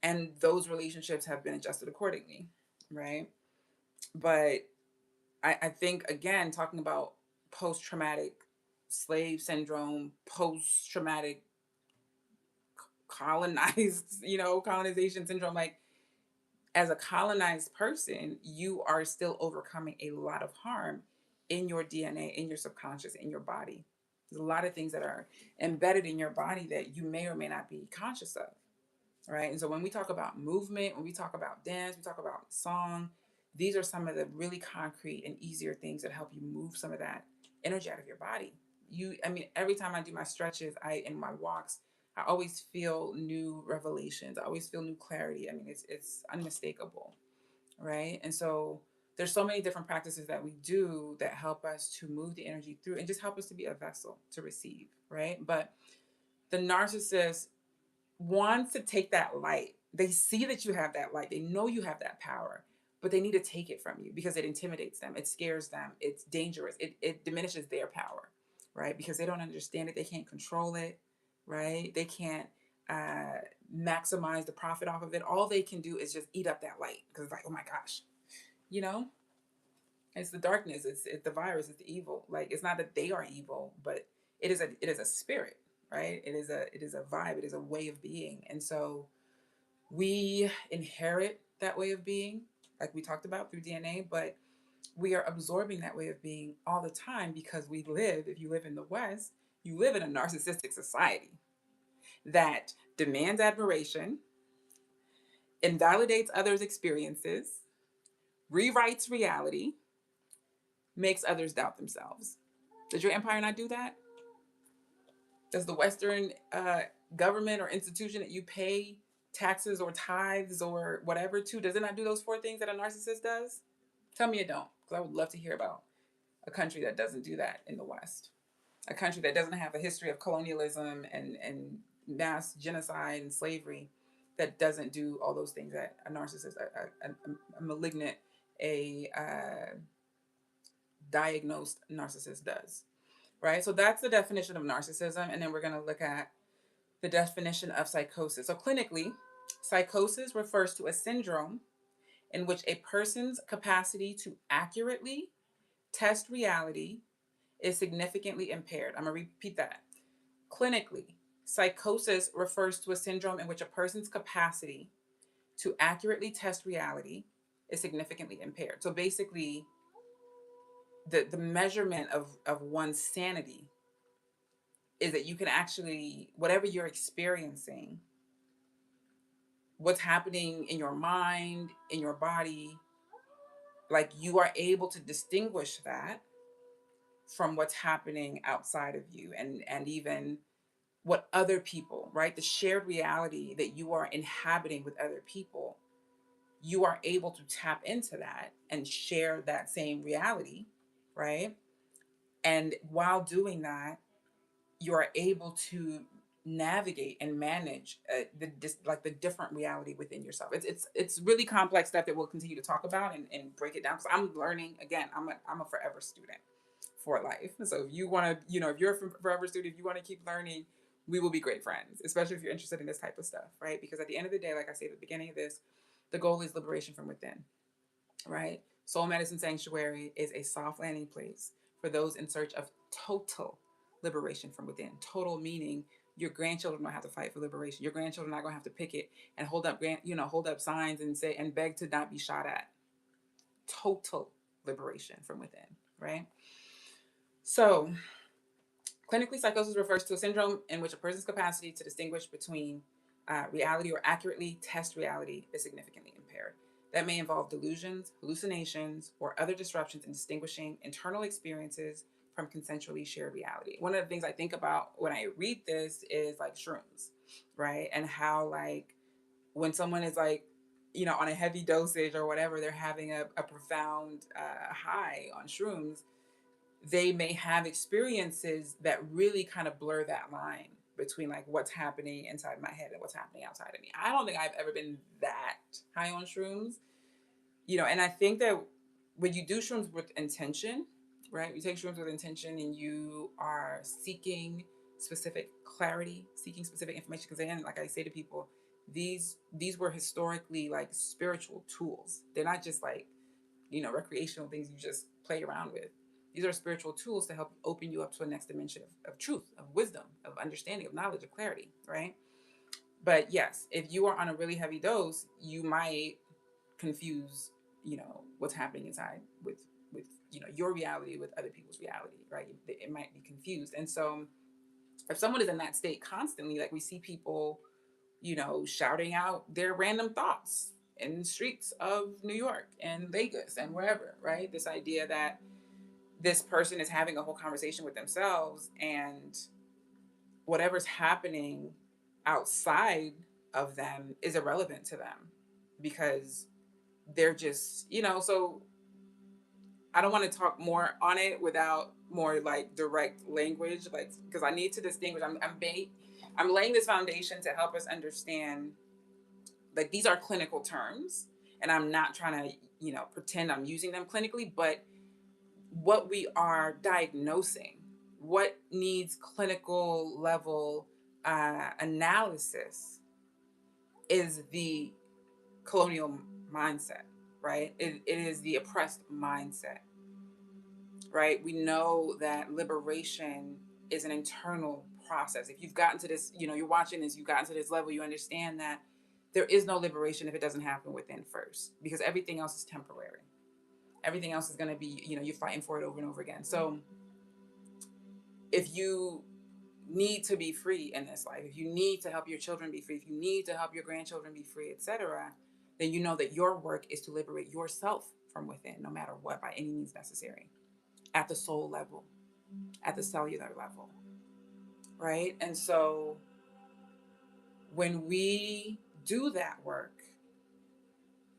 and those relationships have been adjusted accordingly, right? But I think, again, talking about post traumatic slave syndrome, post traumatic colonized, colonization syndrome, like, as a colonized person, you are still overcoming a lot of harm in your DNA, in your subconscious, in your body. There's a lot of things that are embedded in your body that you may or may not be conscious of, right? And so when we talk about movement, when we talk about dance, we talk about song, these are some of the really concrete and easier things that help you move some of that energy out of your body. I mean, every time I do my stretches, in my walks, I always feel new revelations. I always feel new clarity. I mean, it's unmistakable, right? And so there's so many different practices that we do that help us to move the energy through and just help us to be a vessel to receive, right? But the narcissist wants to take that light. They see that you have that light. They know you have that power, but they need to take it from you because it intimidates them. It scares them. It's dangerous. It diminishes their power, right? Because they don't understand it. They can't control it, right? They can't uh, maximize the profit off of it. All they can do is just eat up that light because it's like, oh my gosh, you know, it's the darkness. It's the virus. It's the evil. Like, it's not that they are evil, but it is a spirit, right? It is a vibe. It is a way of being. And so we inherit that way of being, like we talked about, through DNA, but we are absorbing that way of being all the time because if you live in the West, you live in a narcissistic society that demands admiration, invalidates others' experiences, rewrites reality, makes others doubt themselves. Does your empire not do that? Does the Western government or institution that you pay taxes or tithes or whatever to, does it not do those four things that a narcissist does? Tell me it don't, because I would love to hear about a country that doesn't do that in the West. A country that doesn't have a history of colonialism and mass genocide and slavery, that doesn't do all those things that a narcissist, a malignant, a diagnosed narcissist does, right? So that's the definition of narcissism. And then we're going to look at the definition of psychosis. So clinically, psychosis refers to a syndrome in which a person's capacity to accurately test reality is significantly impaired. I'm going to repeat that. Clinically, psychosis refers to a syndrome in which a person's capacity to accurately test reality is significantly impaired. So basically, the measurement of one's sanity is that you can actually, whatever you're experiencing, what's happening in your mind, in your body, like, you are able to distinguish that from what's happening outside of you, and even what other people, right? The shared reality that you are inhabiting with other people, you are able to tap into that and share that same reality, right? And while doing that, you are able to navigate and manage like the different reality within yourself. It's really complex stuff that we'll continue to talk about and break it down, because I'm learning. Again, I'm a forever student for life. So if you want to, if you're a forever student, if you want to keep learning, we will be great friends, especially if you're interested in this type of stuff, right? Because at the end of the day, like I say at the beginning of this, the goal is liberation from within, right? Soul Medicine Sanctuary is a soft landing place for those in search of total liberation from within. Total meaning your grandchildren don't have to fight for liberation. Your grandchildren are not going to have to picket and hold up signs and say and beg to not be shot at. Total liberation from within, right? So, clinically, psychosis refers to a syndrome in which a person's capacity to distinguish between reality or accurately test reality is significantly impaired. That may involve delusions, hallucinations, or other disruptions in distinguishing internal experiences from consensually shared reality. One of the things I think about when I read this is like shrooms, right? And how, like, when someone is like, on a heavy dosage or whatever, they're having a profound high on shrooms, they may have experiences that really kind of blur that line between like what's happening inside my head and what's happening outside of me. I don't think I've ever been that high on shrooms, and I think that when you do shrooms with intention, right? You take shrooms with intention and you are seeking specific clarity, seeking specific information. Because again, like I say to people, these were historically like spiritual tools. They're not just like, recreational things you just play around with. These are spiritual tools to help open you up to a next dimension of truth, of wisdom, of understanding, of knowledge, of clarity, right? But yes, if you are on a really heavy dose, you might confuse, what's happening inside with your reality with other people's reality, right? It might be confused. And so if someone is in that state constantly, like we see people, shouting out their random thoughts in the streets of New York and Vegas and wherever, right? This idea that this person is having a whole conversation with themselves, and whatever's happening outside of them is irrelevant to them because they're just, so I don't want to talk more on it without more like direct language, like, because I need to distinguish. I'm laying this foundation to help us understand, like, these are clinical terms, and I'm not trying to, pretend I'm using them clinically, but what we are diagnosing, what needs clinical level analysis is the colonial mindset, right? It is the oppressed mindset, right? We know that liberation is an internal process. If you've gotten to this, you're watching this, you've gotten to this level, you understand that there is no liberation if it doesn't happen within first, because everything else is temporary. Everything else is going to be, you're fighting for it over and over again. So if you need to be free in this life, if you need to help your children be free, if you need to help your grandchildren be free, etc., then you know that your work is to liberate yourself from within, no matter what, by any means necessary, at the soul level, at the cellular level, right? And so when we do that work,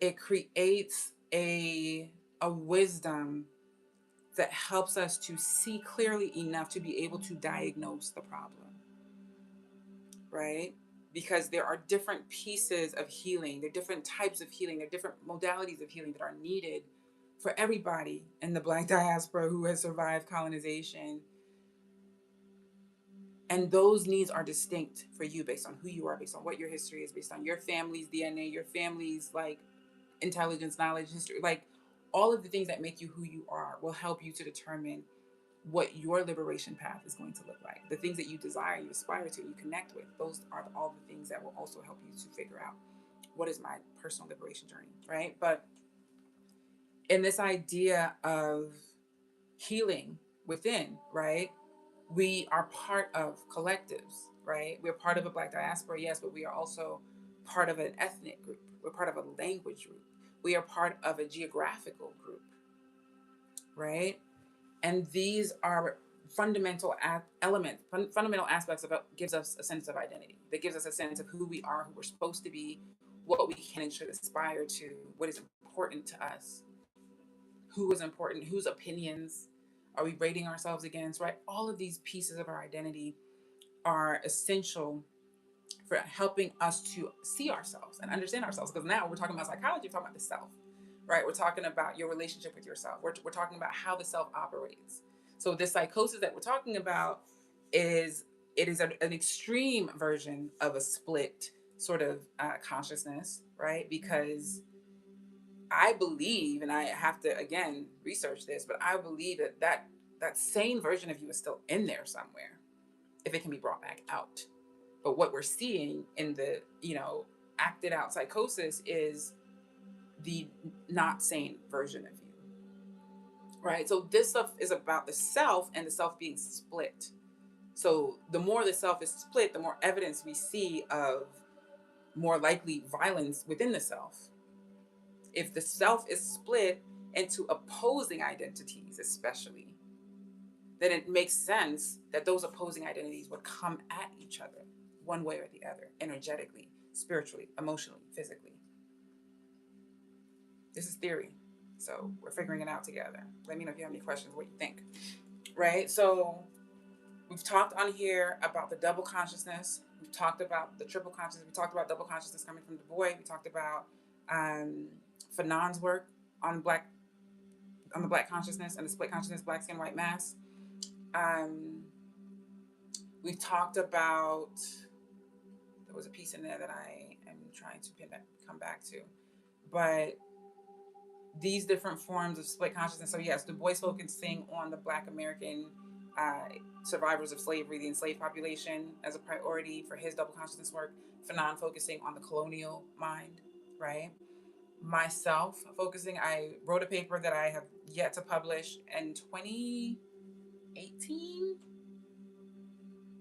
it creates a wisdom that helps us to see clearly enough to be able to diagnose the problem, right? Because there are different pieces of healing, there are different types of healing, there are different modalities of healing that are needed for everybody in the Black diaspora who has survived colonization. And those needs are distinct for you based on who you are, based on what your history is, based on your family's DNA, your family's like intelligence, knowledge, history, like all of the things that make you who you are will help you to determine what your liberation path is going to look like. The things that you desire, you aspire to, you connect with, those are all the things that will also help you to figure out what is my personal liberation journey, right? But in this idea of healing within, right? We are part of collectives, right? We're part of a Black diaspora, yes, but we are also part of an ethnic group. We're part of a language group. We are part of a geographical group, right? And these are fundamental elements, fundamental aspects of what gives us a sense of identity, that gives us a sense of who we are, who we're supposed to be, what we can and should aspire to, what is important to us, who is important, whose opinions are we rating ourselves against, right? All of these pieces of our identity are essential for helping us to see ourselves and understand ourselves. Because now we're talking about psychology, we're talking about the self, right? We're talking about your relationship with yourself. We're talking about how the self operates. So this psychosis that we're talking about is an extreme version of a split sort of consciousness, right? Because I believe, and I have to again research this, but I believe that same version of you is still in there somewhere, if it can be brought back out. But what we're seeing in the acted out psychosis is the not sane version of you, right? So this stuff is about the self and the self being split. So the more the self is split, the more evidence we see of more likely violence within the self. If the self is split into opposing identities, especially, then it makes sense that those opposing identities would come at each other one way or the other, energetically, spiritually, emotionally, physically. This is theory. So we're figuring it out together. Let me know if you have any questions, what you think. Right? So we've talked on here about the double consciousness. We've talked about the triple consciousness. We talked about double consciousness coming from Du Bois. We talked about Fanon's work on the Black consciousness and the split consciousness, Black skin, white mass. We've talked about, there was a piece in there that I am trying to come back to. But these different forms of split consciousness. So yes, Du Bois focusing on the Black American uh, survivors of slavery, the enslaved population, as a priority for his double consciousness work. Fanon focusing on the colonial mind, right? Myself focusing, I wrote a paper that I have yet to publish in 2018. I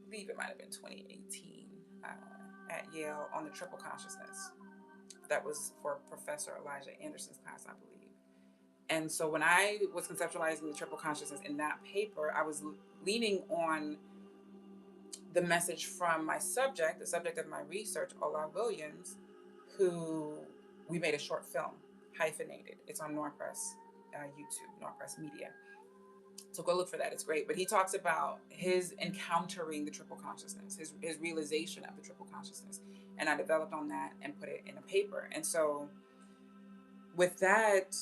believe it might have been 2018 at Yale on the triple consciousness. That was for Professor Elijah Anderson's class, I believe. And so when I was conceptualizing the triple consciousness in that paper, I was leaning on the message from my subject, the subject of my research, Ola Williams, who we made a short film, hyphenated. It's on Norpress YouTube, Norpress Media. So go look for that. It's great. But he talks about his encountering the triple consciousness, his realization of the triple consciousness. And I developed on that and put it in a paper. And so with that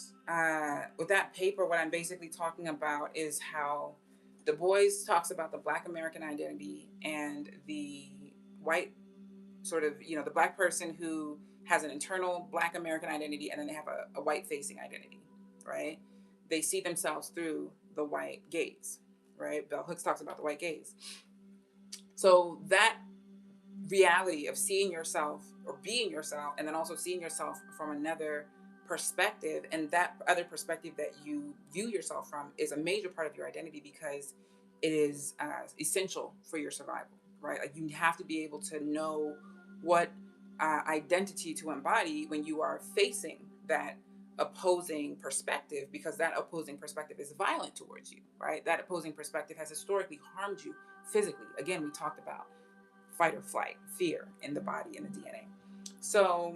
paper, what I'm basically talking about is how Du Bois talks about the Black American identity and the white sort of, the Black person who has an internal Black American identity, and then they have a white facing identity, right? They see themselves through the white gaze, right? Bell Hooks talks about the white gaze. So that reality of seeing yourself or being yourself, and then also seeing yourself from another perspective, and that other perspective that you view yourself from is a major part of your identity, because it is essential for your survival, right? Like, you have to be able to know what identity to embody when you are facing that opposing perspective, because that opposing perspective is violent towards you, right? That opposing perspective has historically harmed you physically. Again, we talked about fight or flight, fear in the body and the DNA. So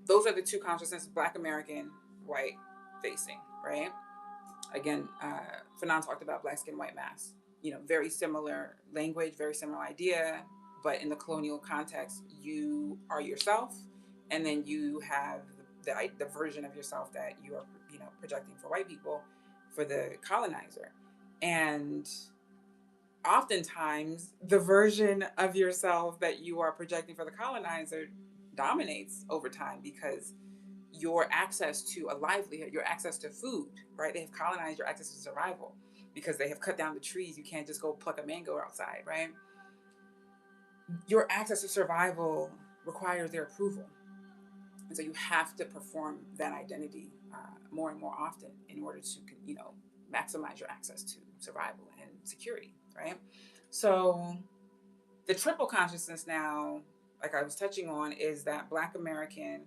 those are the two consciousnesses: Black American, white facing, right? Again, Fanon talked about black skin, white mass. Very similar language, very similar idea, but in the colonial context, you are yourself, and then you have the version of yourself that you are, projecting for white people, for the colonizer. And oftentimes the version of yourself that you are projecting for the colonizer dominates over time, because your access to a livelihood, your access to food, right? They have colonized your access to survival because they have cut down the trees. You can't just go pluck a mango outside, right? Your access to survival requires their approval. And so you have to perform that identity more and more often in order to, maximize your access to survival and security, right? So the triple consciousness now, like I was touching on, is that Black American,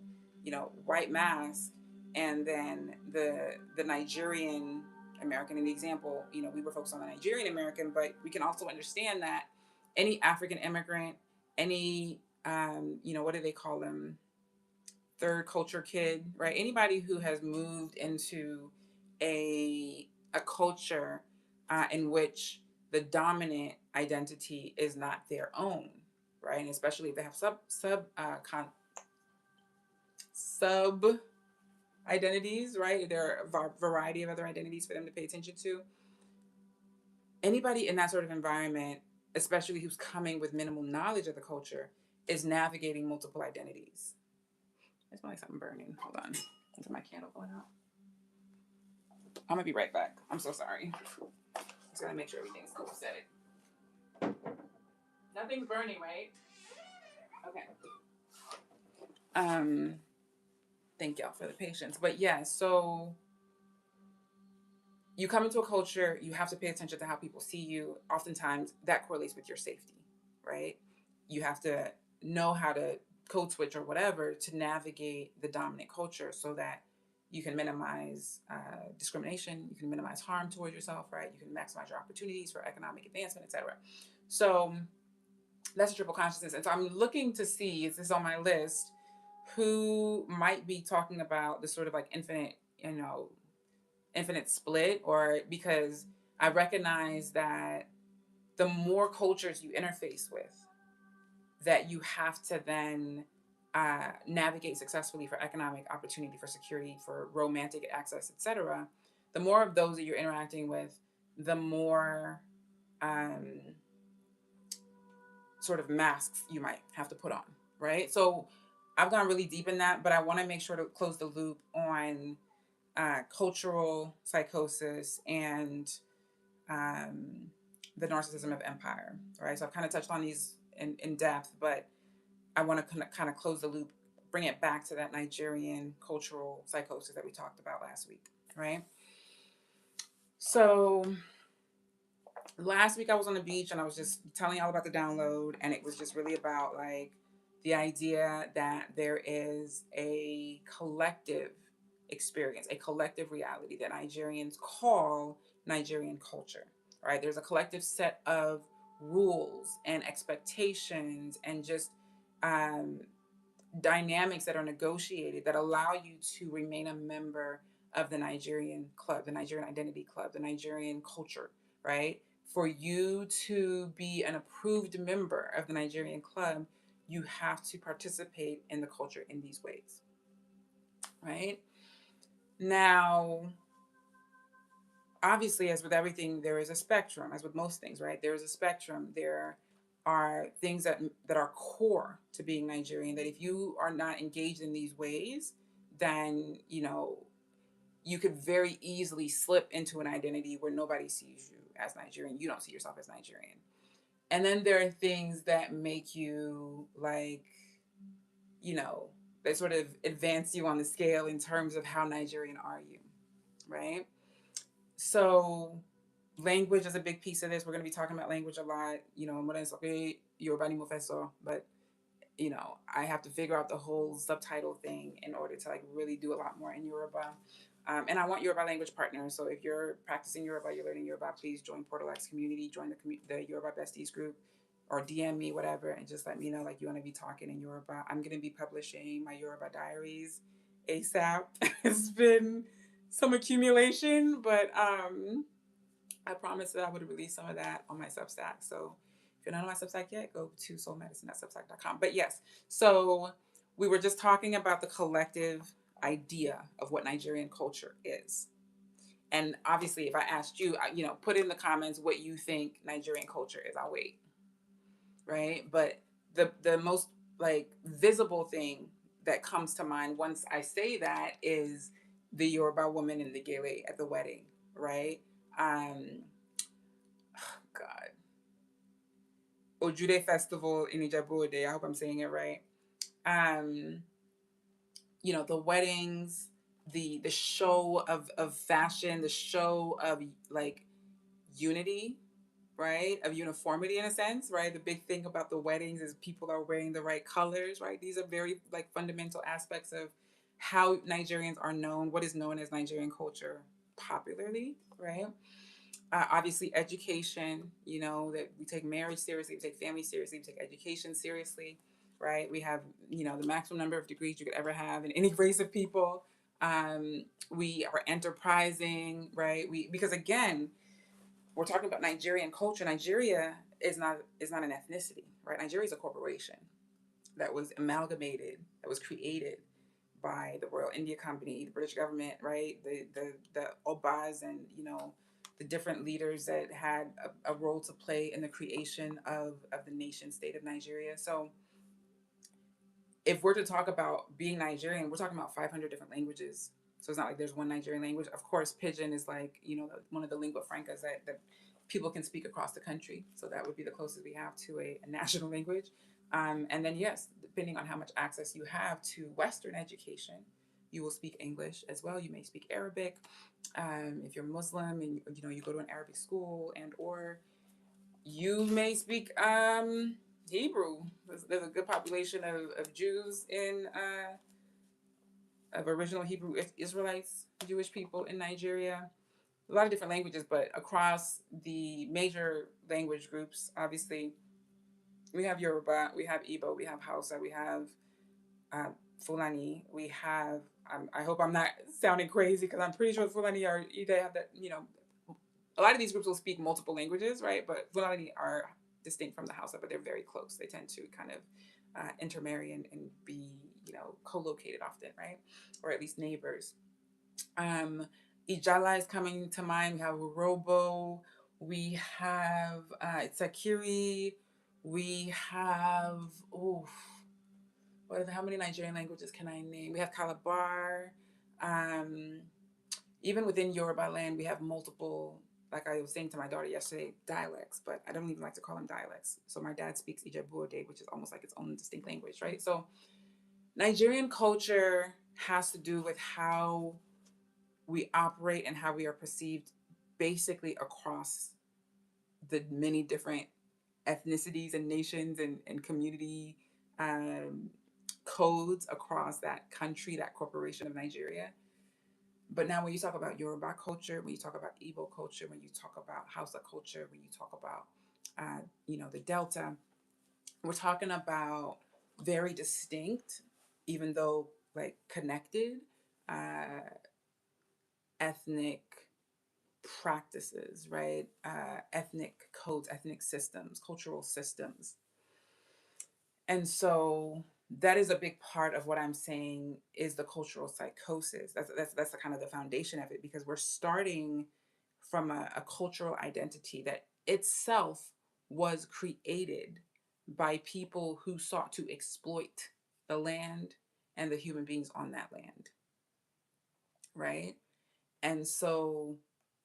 white mask, and then the Nigerian American. In the example, we were focused on the Nigerian American, but we can also understand that any African immigrant, any, what do they call them? Third culture kid, right? Anybody who has moved into a culture in which the dominant identity is not their own, right? And especially if they have sub identities, right? There are a variety of other identities for them to pay attention to. Anybody in that sort of environment, especially who's coming with minimal knowledge of the culture, is navigating multiple identities. I smell like something burning. Hold on. Is my candle going out? I'm gonna be right back. I'm so sorry. Just gotta make sure everything's copacetic. Nothing's burning, right? Okay. Thank y'all for the patience. But yeah, so you come into a culture, you have to pay attention to how people see you. Oftentimes that correlates with your safety, right? You have to know how to code switch or whatever to navigate the dominant culture so that you can minimize discrimination, you can minimize harm towards yourself, right? You can maximize your opportunities for economic advancement, etc. So that's a triple consciousness. And so I'm looking to see, is this on my list, who might be talking about the sort of like infinite split, or because I recognize that the more cultures you interface with, that you have to then navigate successfully for economic opportunity, for security, for romantic access, etc. The more of those that you're interacting with, the more sort of masks you might have to put on, right? So I've gone really deep in that, but I want to make sure to close the loop on cultural psychosis and um, the narcissism of empire, right? So I've kind of touched on these in depth, but I want to kind of close the loop, bring it back to that Nigerian cultural psychosis that we talked about last week, right? So last week I was on the beach and I was just telling y'all about the download, and it was just really about like the idea that there is a collective experience, a collective reality that Nigerians call Nigerian culture. Right? There's a collective set of rules and expectations and just um, dynamics that are negotiated that allow you to remain a member of the Nigerian club, the Nigerian identity club, the Nigerian culture, right? For you to be an approved member of the Nigerian club, you have to participate in the culture in these ways, right? Now, obviously, as with everything, there is a spectrum, as with most things, right? There is a spectrum. There are things that are core to being Nigerian that if you are not engaged in these ways, then you could very easily slip into an identity where nobody sees you as Nigerian. You don't see yourself as Nigerian. And then there are things that make you like, you know, that sort of advance you on the scale in terms of how Nigerian are you, right? So language is a big piece of this. We're going to be talking about language a lot. Okay, Yoruba ni mo fẹ́ sọ, but I have to figure out the whole subtitle thing in order to like really do a lot more in Yoruba. And I want Yoruba language partners. So if you're practicing Yoruba, you're learning Yoruba, please join Portal X community, join the Yoruba Besties group, or DM me, whatever, and just let me know like you want to be talking in Yoruba. I'm going to be publishing my Yoruba diaries ASAP. It's been some accumulation, but I promised that I would release some of that on my Substack. So if you're not on my Substack yet, go to soulmedicine.substack.com. But yes, so we were just talking about the collective idea of what Nigerian culture is. And obviously, if I asked you, put in the comments what you think Nigerian culture is. I'll wait, right? But the most like visible thing that comes to mind once I say that is the Yoruba woman in the gele at the wedding, right? God, Ojude Festival in Ijebu-Ode. I hope I'm saying it right. Um, the weddings, the show of fashion, the show of like unity, right? Of uniformity in a sense, right? The big thing about the weddings is people are wearing the right colors, right? These are very like fundamental aspects of how Nigerians are known, what is known as Nigerian culture popularly, right? Obviously education, that we take marriage seriously, we take family seriously, we take education seriously, right? We have the maximum number of degrees you could ever have in any race of people. We are enterprising, right? Because again, we're talking about Nigerian culture. Nigeria is not an ethnicity, right? Nigeria is a corporation that was amalgamated, that was created by the Royal India Company, the British government, right? The Obas and the different leaders that had a role to play in the creation of the nation state of Nigeria. So if we're to talk about being Nigerian, we're talking about 500 different languages. So it's not like there's one Nigerian language. Of course, Pidgin is like, one of the lingua francas that people can speak across the country. So that would be the closest we have to a national language. And then, yes, depending on how much access you have to Western education, you will speak English as well. You may speak Arabic. If you're Muslim and you go to an Arabic school, and or you may speak Hebrew. There's a good population of Jews of original Hebrew Israelites, Jewish people in Nigeria. A lot of different languages, but across the major language groups, obviously, we have Yoruba, we have Igbo, we have Hausa, we have uh, Fulani, we have. I hope I'm not sounding crazy because I'm pretty sure Fulani they have that. A lot of these groups will speak multiple languages, right? But Fulani are distinct from the Hausa, but they're very close. They tend to kind of intermarry and be, co-located often, right? Or at least neighbors. Ijala is coming to mind. We have Urobo. We have Itakiri. We have, oof. how many Nigerian languages can I name? We have Calabar. Um, Even within Yoruba land, we have multiple, like I was saying to my daughter yesterday, dialects, but I don't even like to call them dialects. So my dad speaks Ijebu-Ode, which is almost like its own distinct language, right? So Nigerian culture has to do with how we operate and how we are perceived basically across the many different ethnicities and nations and community um, codes across that country, that corporation of Nigeria. But now, when you talk about Yoruba culture, when you talk about Igbo culture, when you talk about Hausa culture, when you talk about, the Delta, we're talking about very distinct, even though like connected, uh, ethnic practices, right? Ethnic codes, ethnic systems, cultural systems. And so that is a big part of what I'm saying is the cultural psychosis. That's the kind of the foundation of it, because we're starting from a cultural identity that itself was created by people who sought to exploit the land and the human beings on that land, right? And so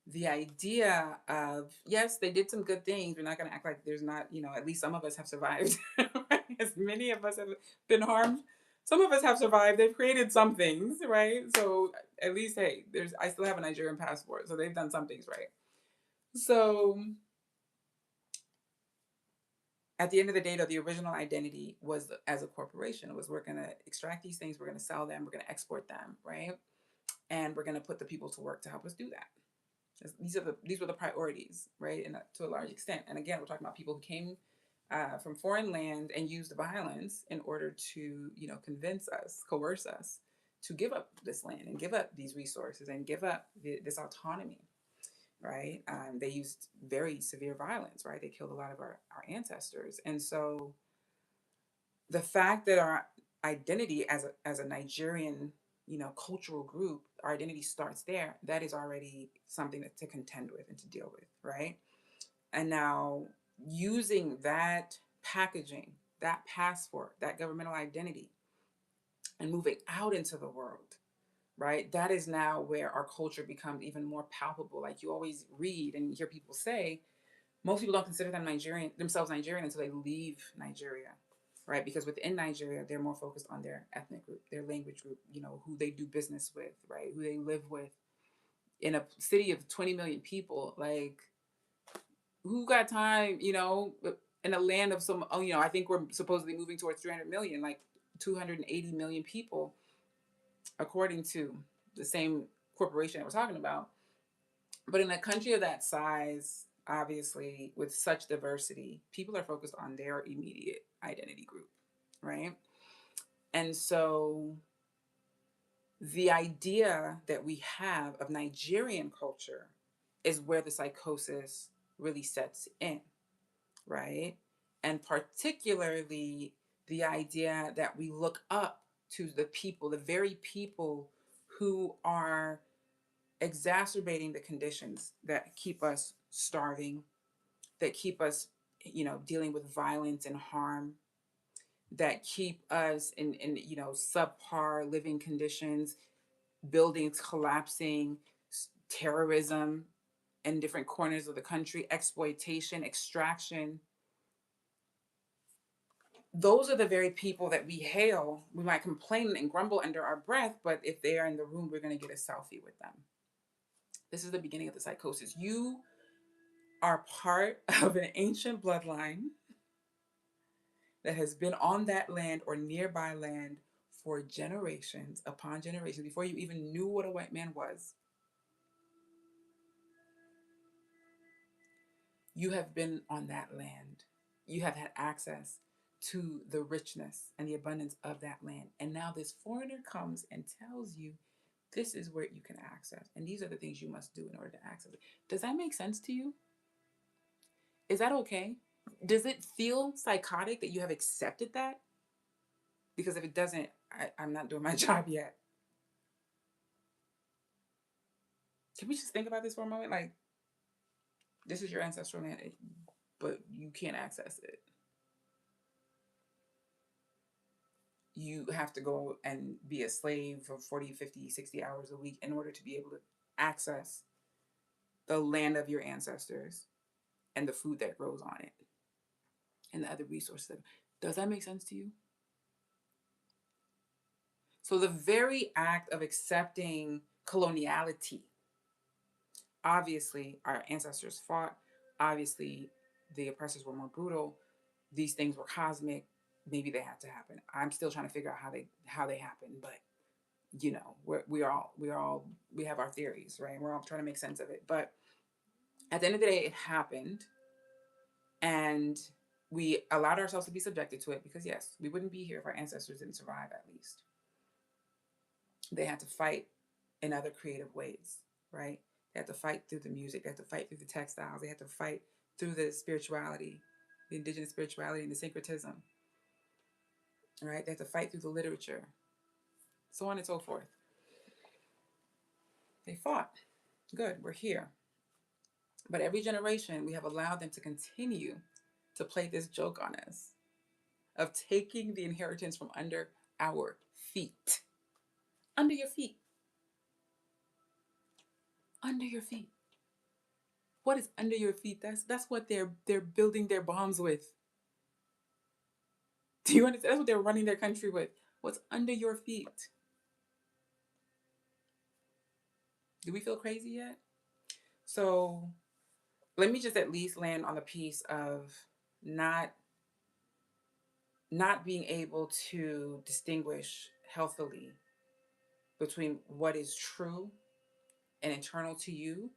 the idea of, yes, they did some good things. We're not going to act like there's not, at least some of us have survived. Right? As many of us have been harmed. Some of us have survived. They've created some things, right? So at least, hey, I still have a Nigerian passport. So they've done some things right. So at the end of the day, though, the original identity was as a corporation. It was, we're going to extract these things, we're going to sell them, we're going to export them, right? And we're going to put the people to work to help us do that. These were the priorities, right? And to a large extent. And again, we're talking about people who came from foreign land and used violence in order to, convince us, coerce us to give up this land and give up these resources and give up this autonomy, right? They used very severe violence, right? They killed a lot of our ancestors. And so the fact that our identity as a Nigerian, cultural group, our identity starts there. That is already something to contend with and to deal with, right? And now using that packaging, that passport, that governmental identity, and moving out into the world, right? That is now where our culture becomes even more palpable. Like you always read and hear people say, most people don't consider themselves Nigerian until they leave Nigeria, right? Because within Nigeria, they're more focused on their ethnic group, their language group, who they do business with, right? Who they live with. In a city of 20 million people, like who got time, in a land of some, I think we're supposedly moving towards 300 million, like 280 million people, according to the same corporation that we're talking about. But in a country of that size, obviously, with such diversity, people are focused on their immediate identity group, right? And so the idea that we have of Nigerian culture is where the psychosis really sets in, right? And particularly the idea that we look up to the people, the very people who are exacerbating the conditions that keep us starving, that keep us, dealing with violence and harm, that keep us in subpar living conditions, buildings collapsing, terrorism in different corners of the country, exploitation, extraction. Those are the very people that we hail. We might complain and grumble under our breath, but if they are in the room, we're going to get a selfie with them. This is the beginning of the psychosis. You are part of an ancient bloodline that has been on that land or nearby land for generations upon generations. Before you even knew what a white man was, you have been on that land. You have had access to the richness and the abundance of that land. And now this foreigner comes and tells you this is where you can access. And these are the things you must do in order to access it. Does that make sense to you? Is that okay? Does it feel psychotic that you have accepted that? Because if it doesn't, I'm not doing my job yet. Can we just think about this for a moment? Like, this is your ancestral land, but you can't access it. you have to go and be a slave for 40, 50, 60 hours a week in order to be able to access the land of your ancestors and the food that grows on it and the other resources. Does that make sense to you? So the very act of accepting coloniality, obviously our ancestors fought, obviously the oppressors were more brutal, these things were cosmic, maybe they had to happen. I'm still trying to figure out how they happen, but you know, we have our theories, right? We're all trying to make sense of it. But at the end of the day, it happened, and we allowed ourselves to be subjected to it because yes, we wouldn't be here if our ancestors didn't survive. At least they had to fight in other creative ways, right? They had to fight through the music, they had to fight through the textiles, they had to fight through the spirituality, the indigenous spirituality and the syncretism, right? They had to fight through the literature, so on and so forth. They fought. Good, we're here. But every generation, we have allowed them to continue to play this joke on us of taking the inheritance from under our feet. Under your feet. Under your feet. What is under your feet? That's what they're building their bombs with. Do you understand? That's what they're running their country with. What's under your feet? Do we feel crazy yet? So let me just at least land on the piece of not not being able to distinguish healthily between what is true and internal to you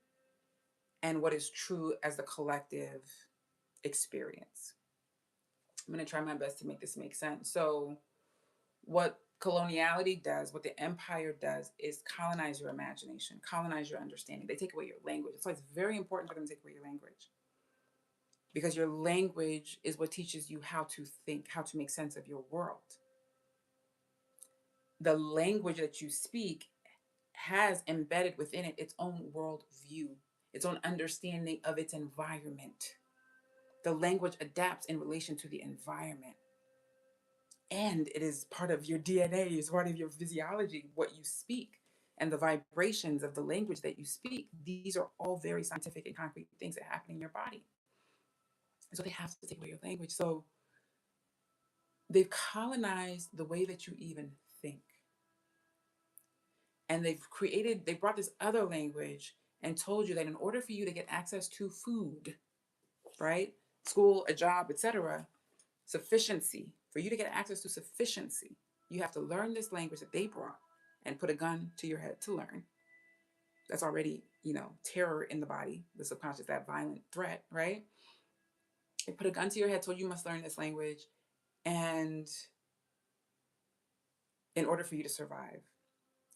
and what is true as the collective experience. I'm going to try my best to make this make sense. So, what coloniality does, what the empire does, is colonize your imagination, colonize your understanding. They take away your language. So, it's very important for them to take away your language because your language is what teaches you how to think, how to make sense of your world. The language that you speak has embedded within it its own world view, its own understanding of its environment. The language adapts in relation to the environment. And it is part of your DNA, it's part of your physiology, what you speak, and the vibrations of the language that you speak. These are all very scientific and concrete things that happen in your body. So they have to take away your language. So they've colonized the way that you even think. And they brought this other language and told you that in order for you to get access to food, right? School, a job, etc., sufficiency, for you to get access to sufficiency, you have to learn this language that they brought and put a gun to your head to learn. That's already, terror in the body, the subconscious, that violent threat, right? They put a gun to your head, told you must learn this language, and in order for you to survive,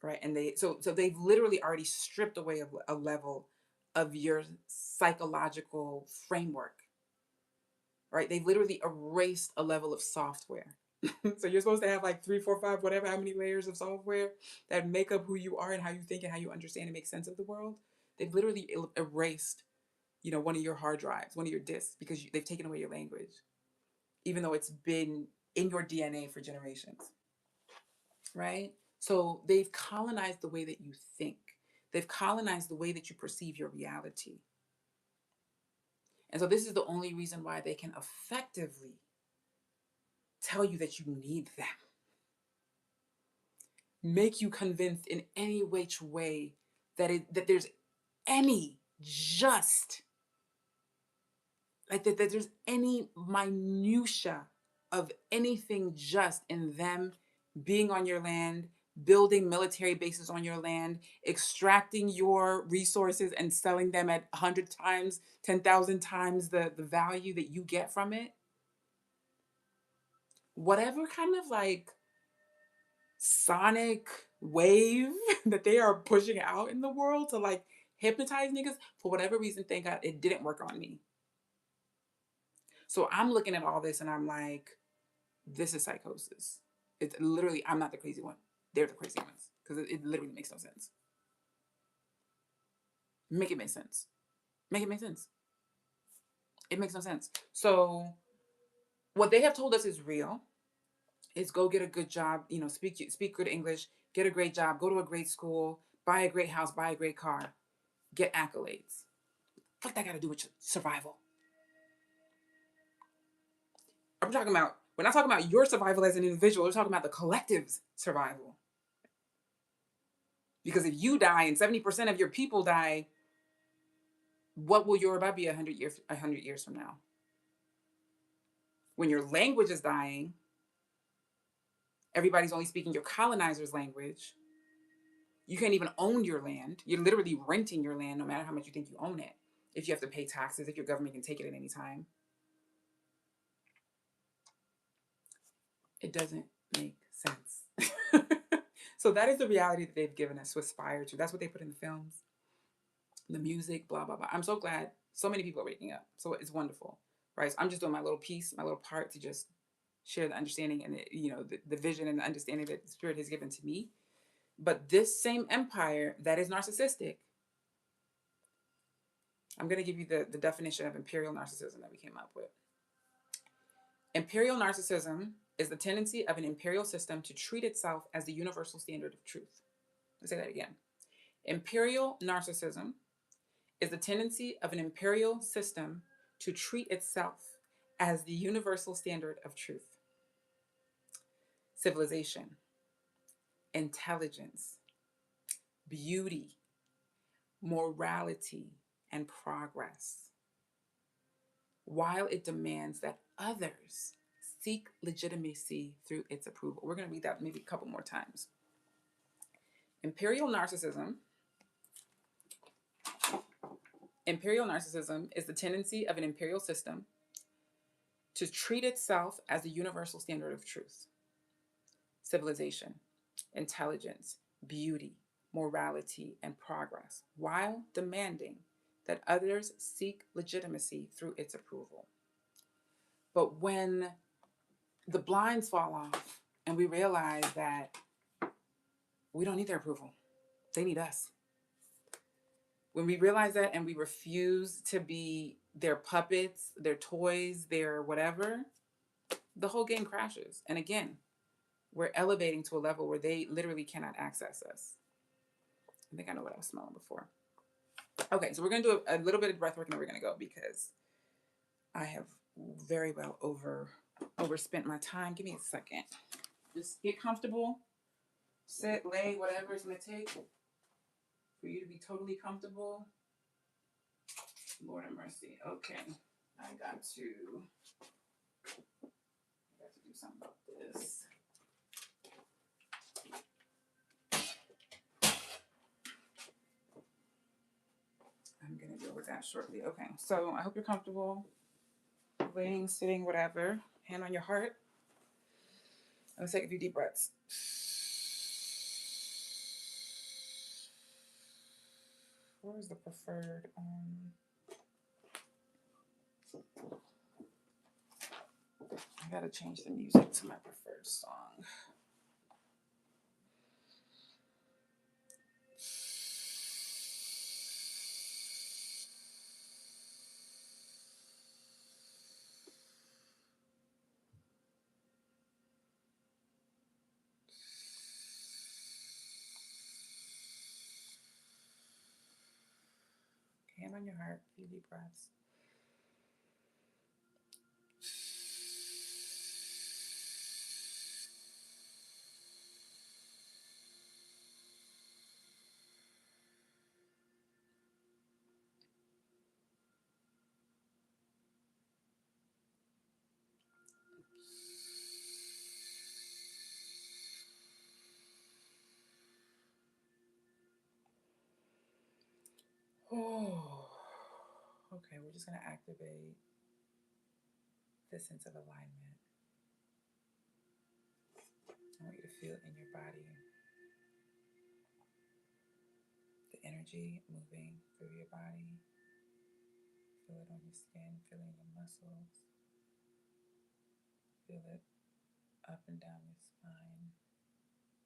right? And they've literally already stripped away a level of your psychological framework, right? They've literally erased a level of software. So you're supposed to have like 3, 4, 5, whatever, how many layers of software that make up who you are and how you think and how you understand and make sense of the world. They've literally erased, one of your hard drives, one of your disks, because they've taken away your language, even though it's been in your DNA for generations, right? So they've colonized the way that you think. They've colonized the way that you perceive your reality. And so this is the only reason why they can effectively tell you that you need them, make you convinced in any which way that there's any just, like that there's any minutia of anything just in them being on your land, building military bases on your land, extracting your resources and selling them at 100 times, 10,000 times the value that you get from it. Whatever kind of like sonic wave that they are pushing out in the world to like hypnotize niggas, for whatever reason, thank God it didn't work on me. So I'm looking at all this and I'm like, this is psychosis. It's literally, I'm not the crazy one. They're the crazy ones because it literally makes no sense. Make it make sense. Make it make sense. It makes no sense. So what they have told us is real. is go get a good job, speak good English, get a great job, go to a great school, buy a great house, buy a great car, get accolades. What that got to do with survival? We're not talking about your survival as an individual, we're talking about the collective's survival. Because if you die and 70% of your people die, what will Yoruba be 100 years from now? When your language is dying, everybody's only speaking your colonizer's language. You can't even own your land. You're literally renting your land no matter how much you think you own it. If you have to pay taxes, if your government can take it at any time. It doesn't make sense. So that is the reality that they've given us to aspire to. That's what they put in the films, the music, blah, blah, blah. I'm so glad so many people are waking up. So it's wonderful, right? So I'm just doing my little piece, my little part to just share the understanding and the vision and the understanding that the Spirit has given to me. But this same empire that is narcissistic, I'm going to give you the definition of imperial narcissism that we came up with. Imperial narcissism is the tendency of an imperial system to treat itself as the universal standard of truth. Let's say that again. Imperial narcissism is the tendency of an imperial system to treat itself as the universal standard of truth. Civilization, intelligence, beauty, morality, and progress, while it demands that others seek legitimacy through its approval. We're going to read that maybe a couple more times. Imperial narcissism is the tendency of an imperial system to treat itself as the universal standard of truth. Civilization, intelligence, beauty, morality, and progress, while demanding that others seek legitimacy through its approval. But when the blinds fall off and we realize that we don't need their approval, they need us. When we realize that and we refuse to be their puppets, their toys, their whatever, the whole game crashes. And again, we're elevating to a level where they literally cannot access us. I think I know what I was smelling before. Okay, so we're going to do a little bit of breath work and then we're going to go because I have very well overspent my time. Give me a second. Just get comfortable. Sit, lay, whatever it's going to take for you to be totally comfortable. Lord have mercy. Okay, I got to do something about this. I'm going to deal with that shortly. Okay, so I hope you're comfortable. Laying, sitting, whatever. Hand on your heart. Let's take a few deep breaths. Where is the preferred? I gotta change the music to my preferred song. Hand on your heart, a few deep breaths. Oh, okay, we're just gonna activate this sense of alignment. I want you to feel it in your body. The energy moving through your body. Feel it on your skin, feel it in your muscles. Feel it up and down your spine,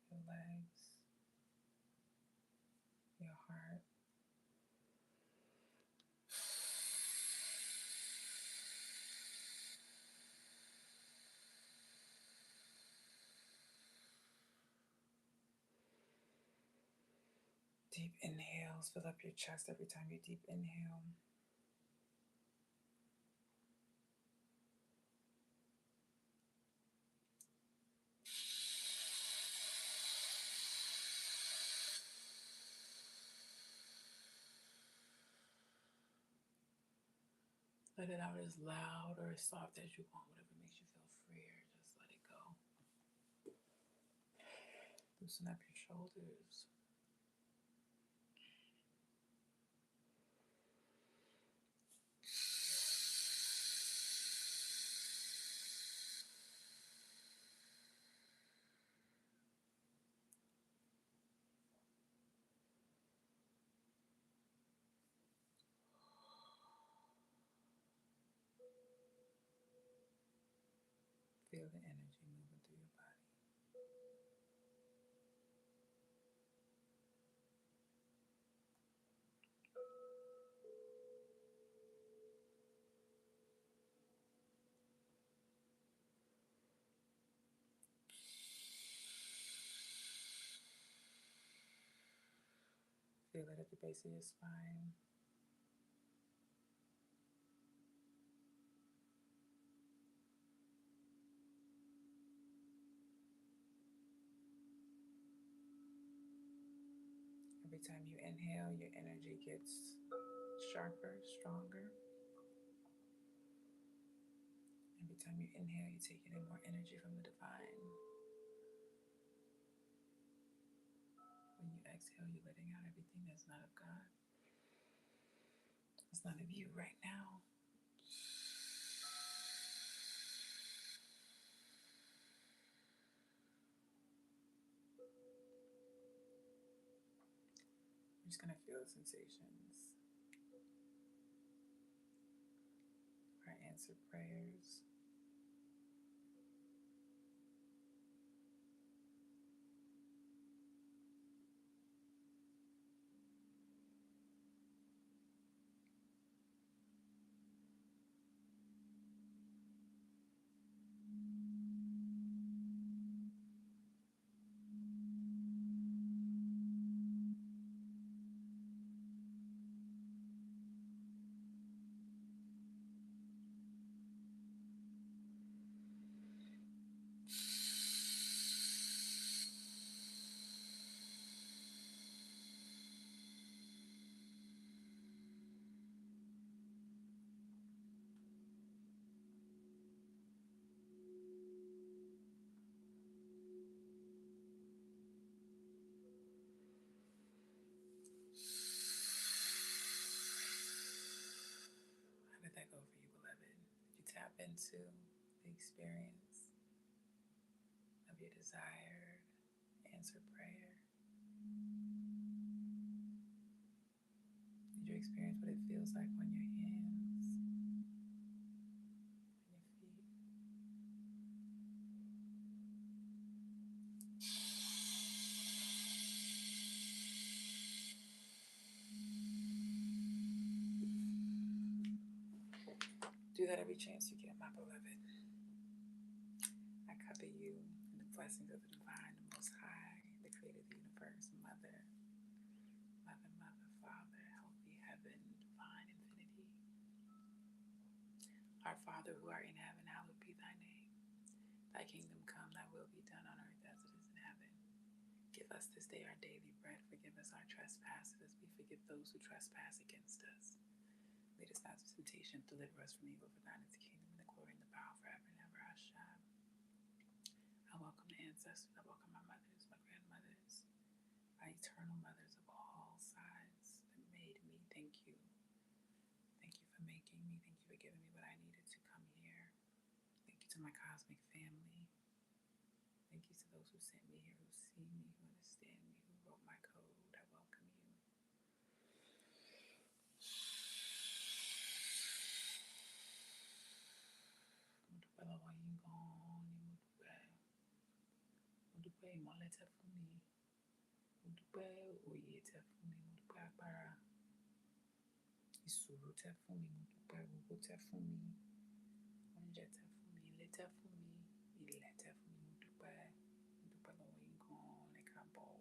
your legs, your heart. Deep inhales, fill up your chest every time you deep inhale. Let it out as loud or as soft as you want, whatever makes you feel freer. Just let it go. Loosen up your shoulders. Feel the energy moving through your body. Feel it at the base of your spine. Every time you inhale, your energy gets sharper, stronger. Every time you inhale, you're taking in more energy from the divine. When you exhale, you're letting out everything that's not of God. It's not of you right now. You're just going to feel the sensations. Our answered prayers. How did that go for you, beloved? Did you tap into the experience of your desired answered prayer? Did you experience what it feels like on your hands, on your feet? Do that every chance you get, my beloved. I cover you in the blessings of the divine, the Most High, the creator of the universe, Mother, Father, healthy heaven, divine infinity. Our Father who art in heaven, hallowed be thy name. Thy kingdom come, thy will be done on earth as it is in heaven. Give us this day our daily bread. Forgive us our trespasses as we forgive those who trespass against us. Lead us not into temptation, deliver us from evil. For thine is the kingdom and the glory and the power forever and ever. Hashem. I welcome the ancestors. I welcome my mothers, my grandmothers, my eternal mothers of all sides that made me. Thank you. Thank you for making me. Thank you for giving me what I needed to come here. Thank you to my cosmic family. Thank you to those who sent me here, who see me, who understand me, who wrote my code. I welcome you. Mo dúpẹ́ ìmọ́lẹ̀ tẹ́ fún mi. Mo dúpẹ́ òye tẹ́ fún mi. Mo dúpẹ́ agbára ìṣòro tẹ́ fún mi. Mo dúpẹ́ gbogbo tẹ́ fún mi. Oúnjẹ tẹ́ fún mi. Ilé tẹ́ fún mi. Ilẹ̀ tẹ́ fún mi. Mo dúpẹ́ lọ́wọ́ yín gan-an. Ẹ káàbọ̀.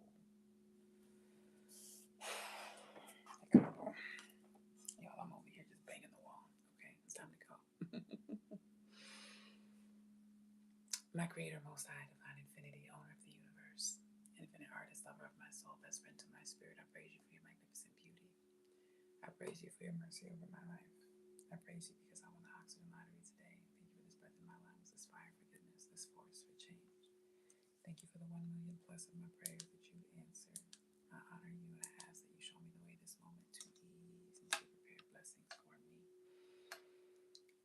Creator, Most High, Divine Infinity, Owner of the Universe, Infinite Artist, Lover of my soul, Best Friend to my spirit, I praise you for your magnificent beauty. I praise you for your mercy over my life. I praise you because I want the oxygen lottery today. Thank you for this breath in my lungs, this fire for goodness, this force for change. Thank you for the 1 million plus of my prayers that you answered. I honor you and I ask that you show me the way this moment to ease and to prepare blessings for me.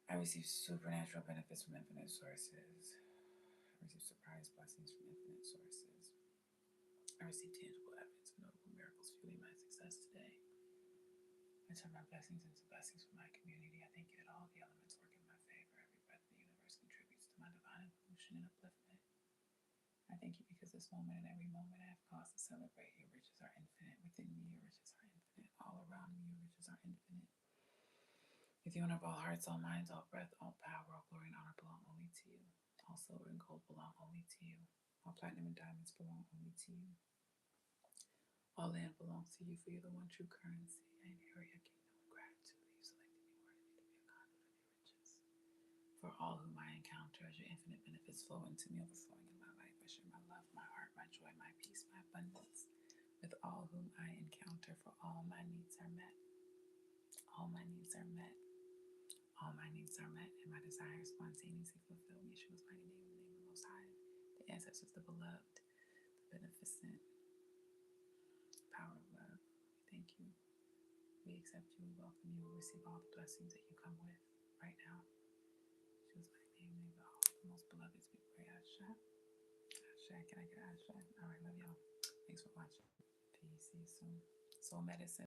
I receive supernatural benefits from infinite sources. I receive surprise blessings from infinite sources. I receive tangible evidence of notable miracles fueling my success today. I turn my blessings into blessings for my community. I thank you that all the elements work in my favor. Every breath in the universe contributes to my divine evolution and upliftment. I thank you because this moment and every moment I have cause to celebrate. Your riches are infinite. Within me, your riches are infinite. All around me, your riches are infinite. With you, owner of all hearts, all minds, all breath, all power, all glory and honor belong only to you. All silver and gold belong only to you. All platinum and diamonds belong only to you. All land belongs to you, for you're the one true currency. I inherit your kingdom with gratitude. You selected me worthy to be a conduit of your riches. For all whom I encounter, as your infinite benefits flow into me, overflowing in my life, I share my love, my heart, my joy, my peace, my abundance with all whom I encounter, for all my needs are met. All my needs are met. All my needs are met, and my desires spontaneously fulfill. Yeshua's mighty name, in the name of the Most High, the ancestors, the beloved, the beneficent power of love. We thank you. We accept you. We welcome you. We receive all the blessings that you come with right now. Yeshua's mighty name, in the name of all the most beloveds. We pray. Asha. Asha. Can I get Asha? All right, love y'all. Thanks for watching. Peace. See you soon. Soul medicine.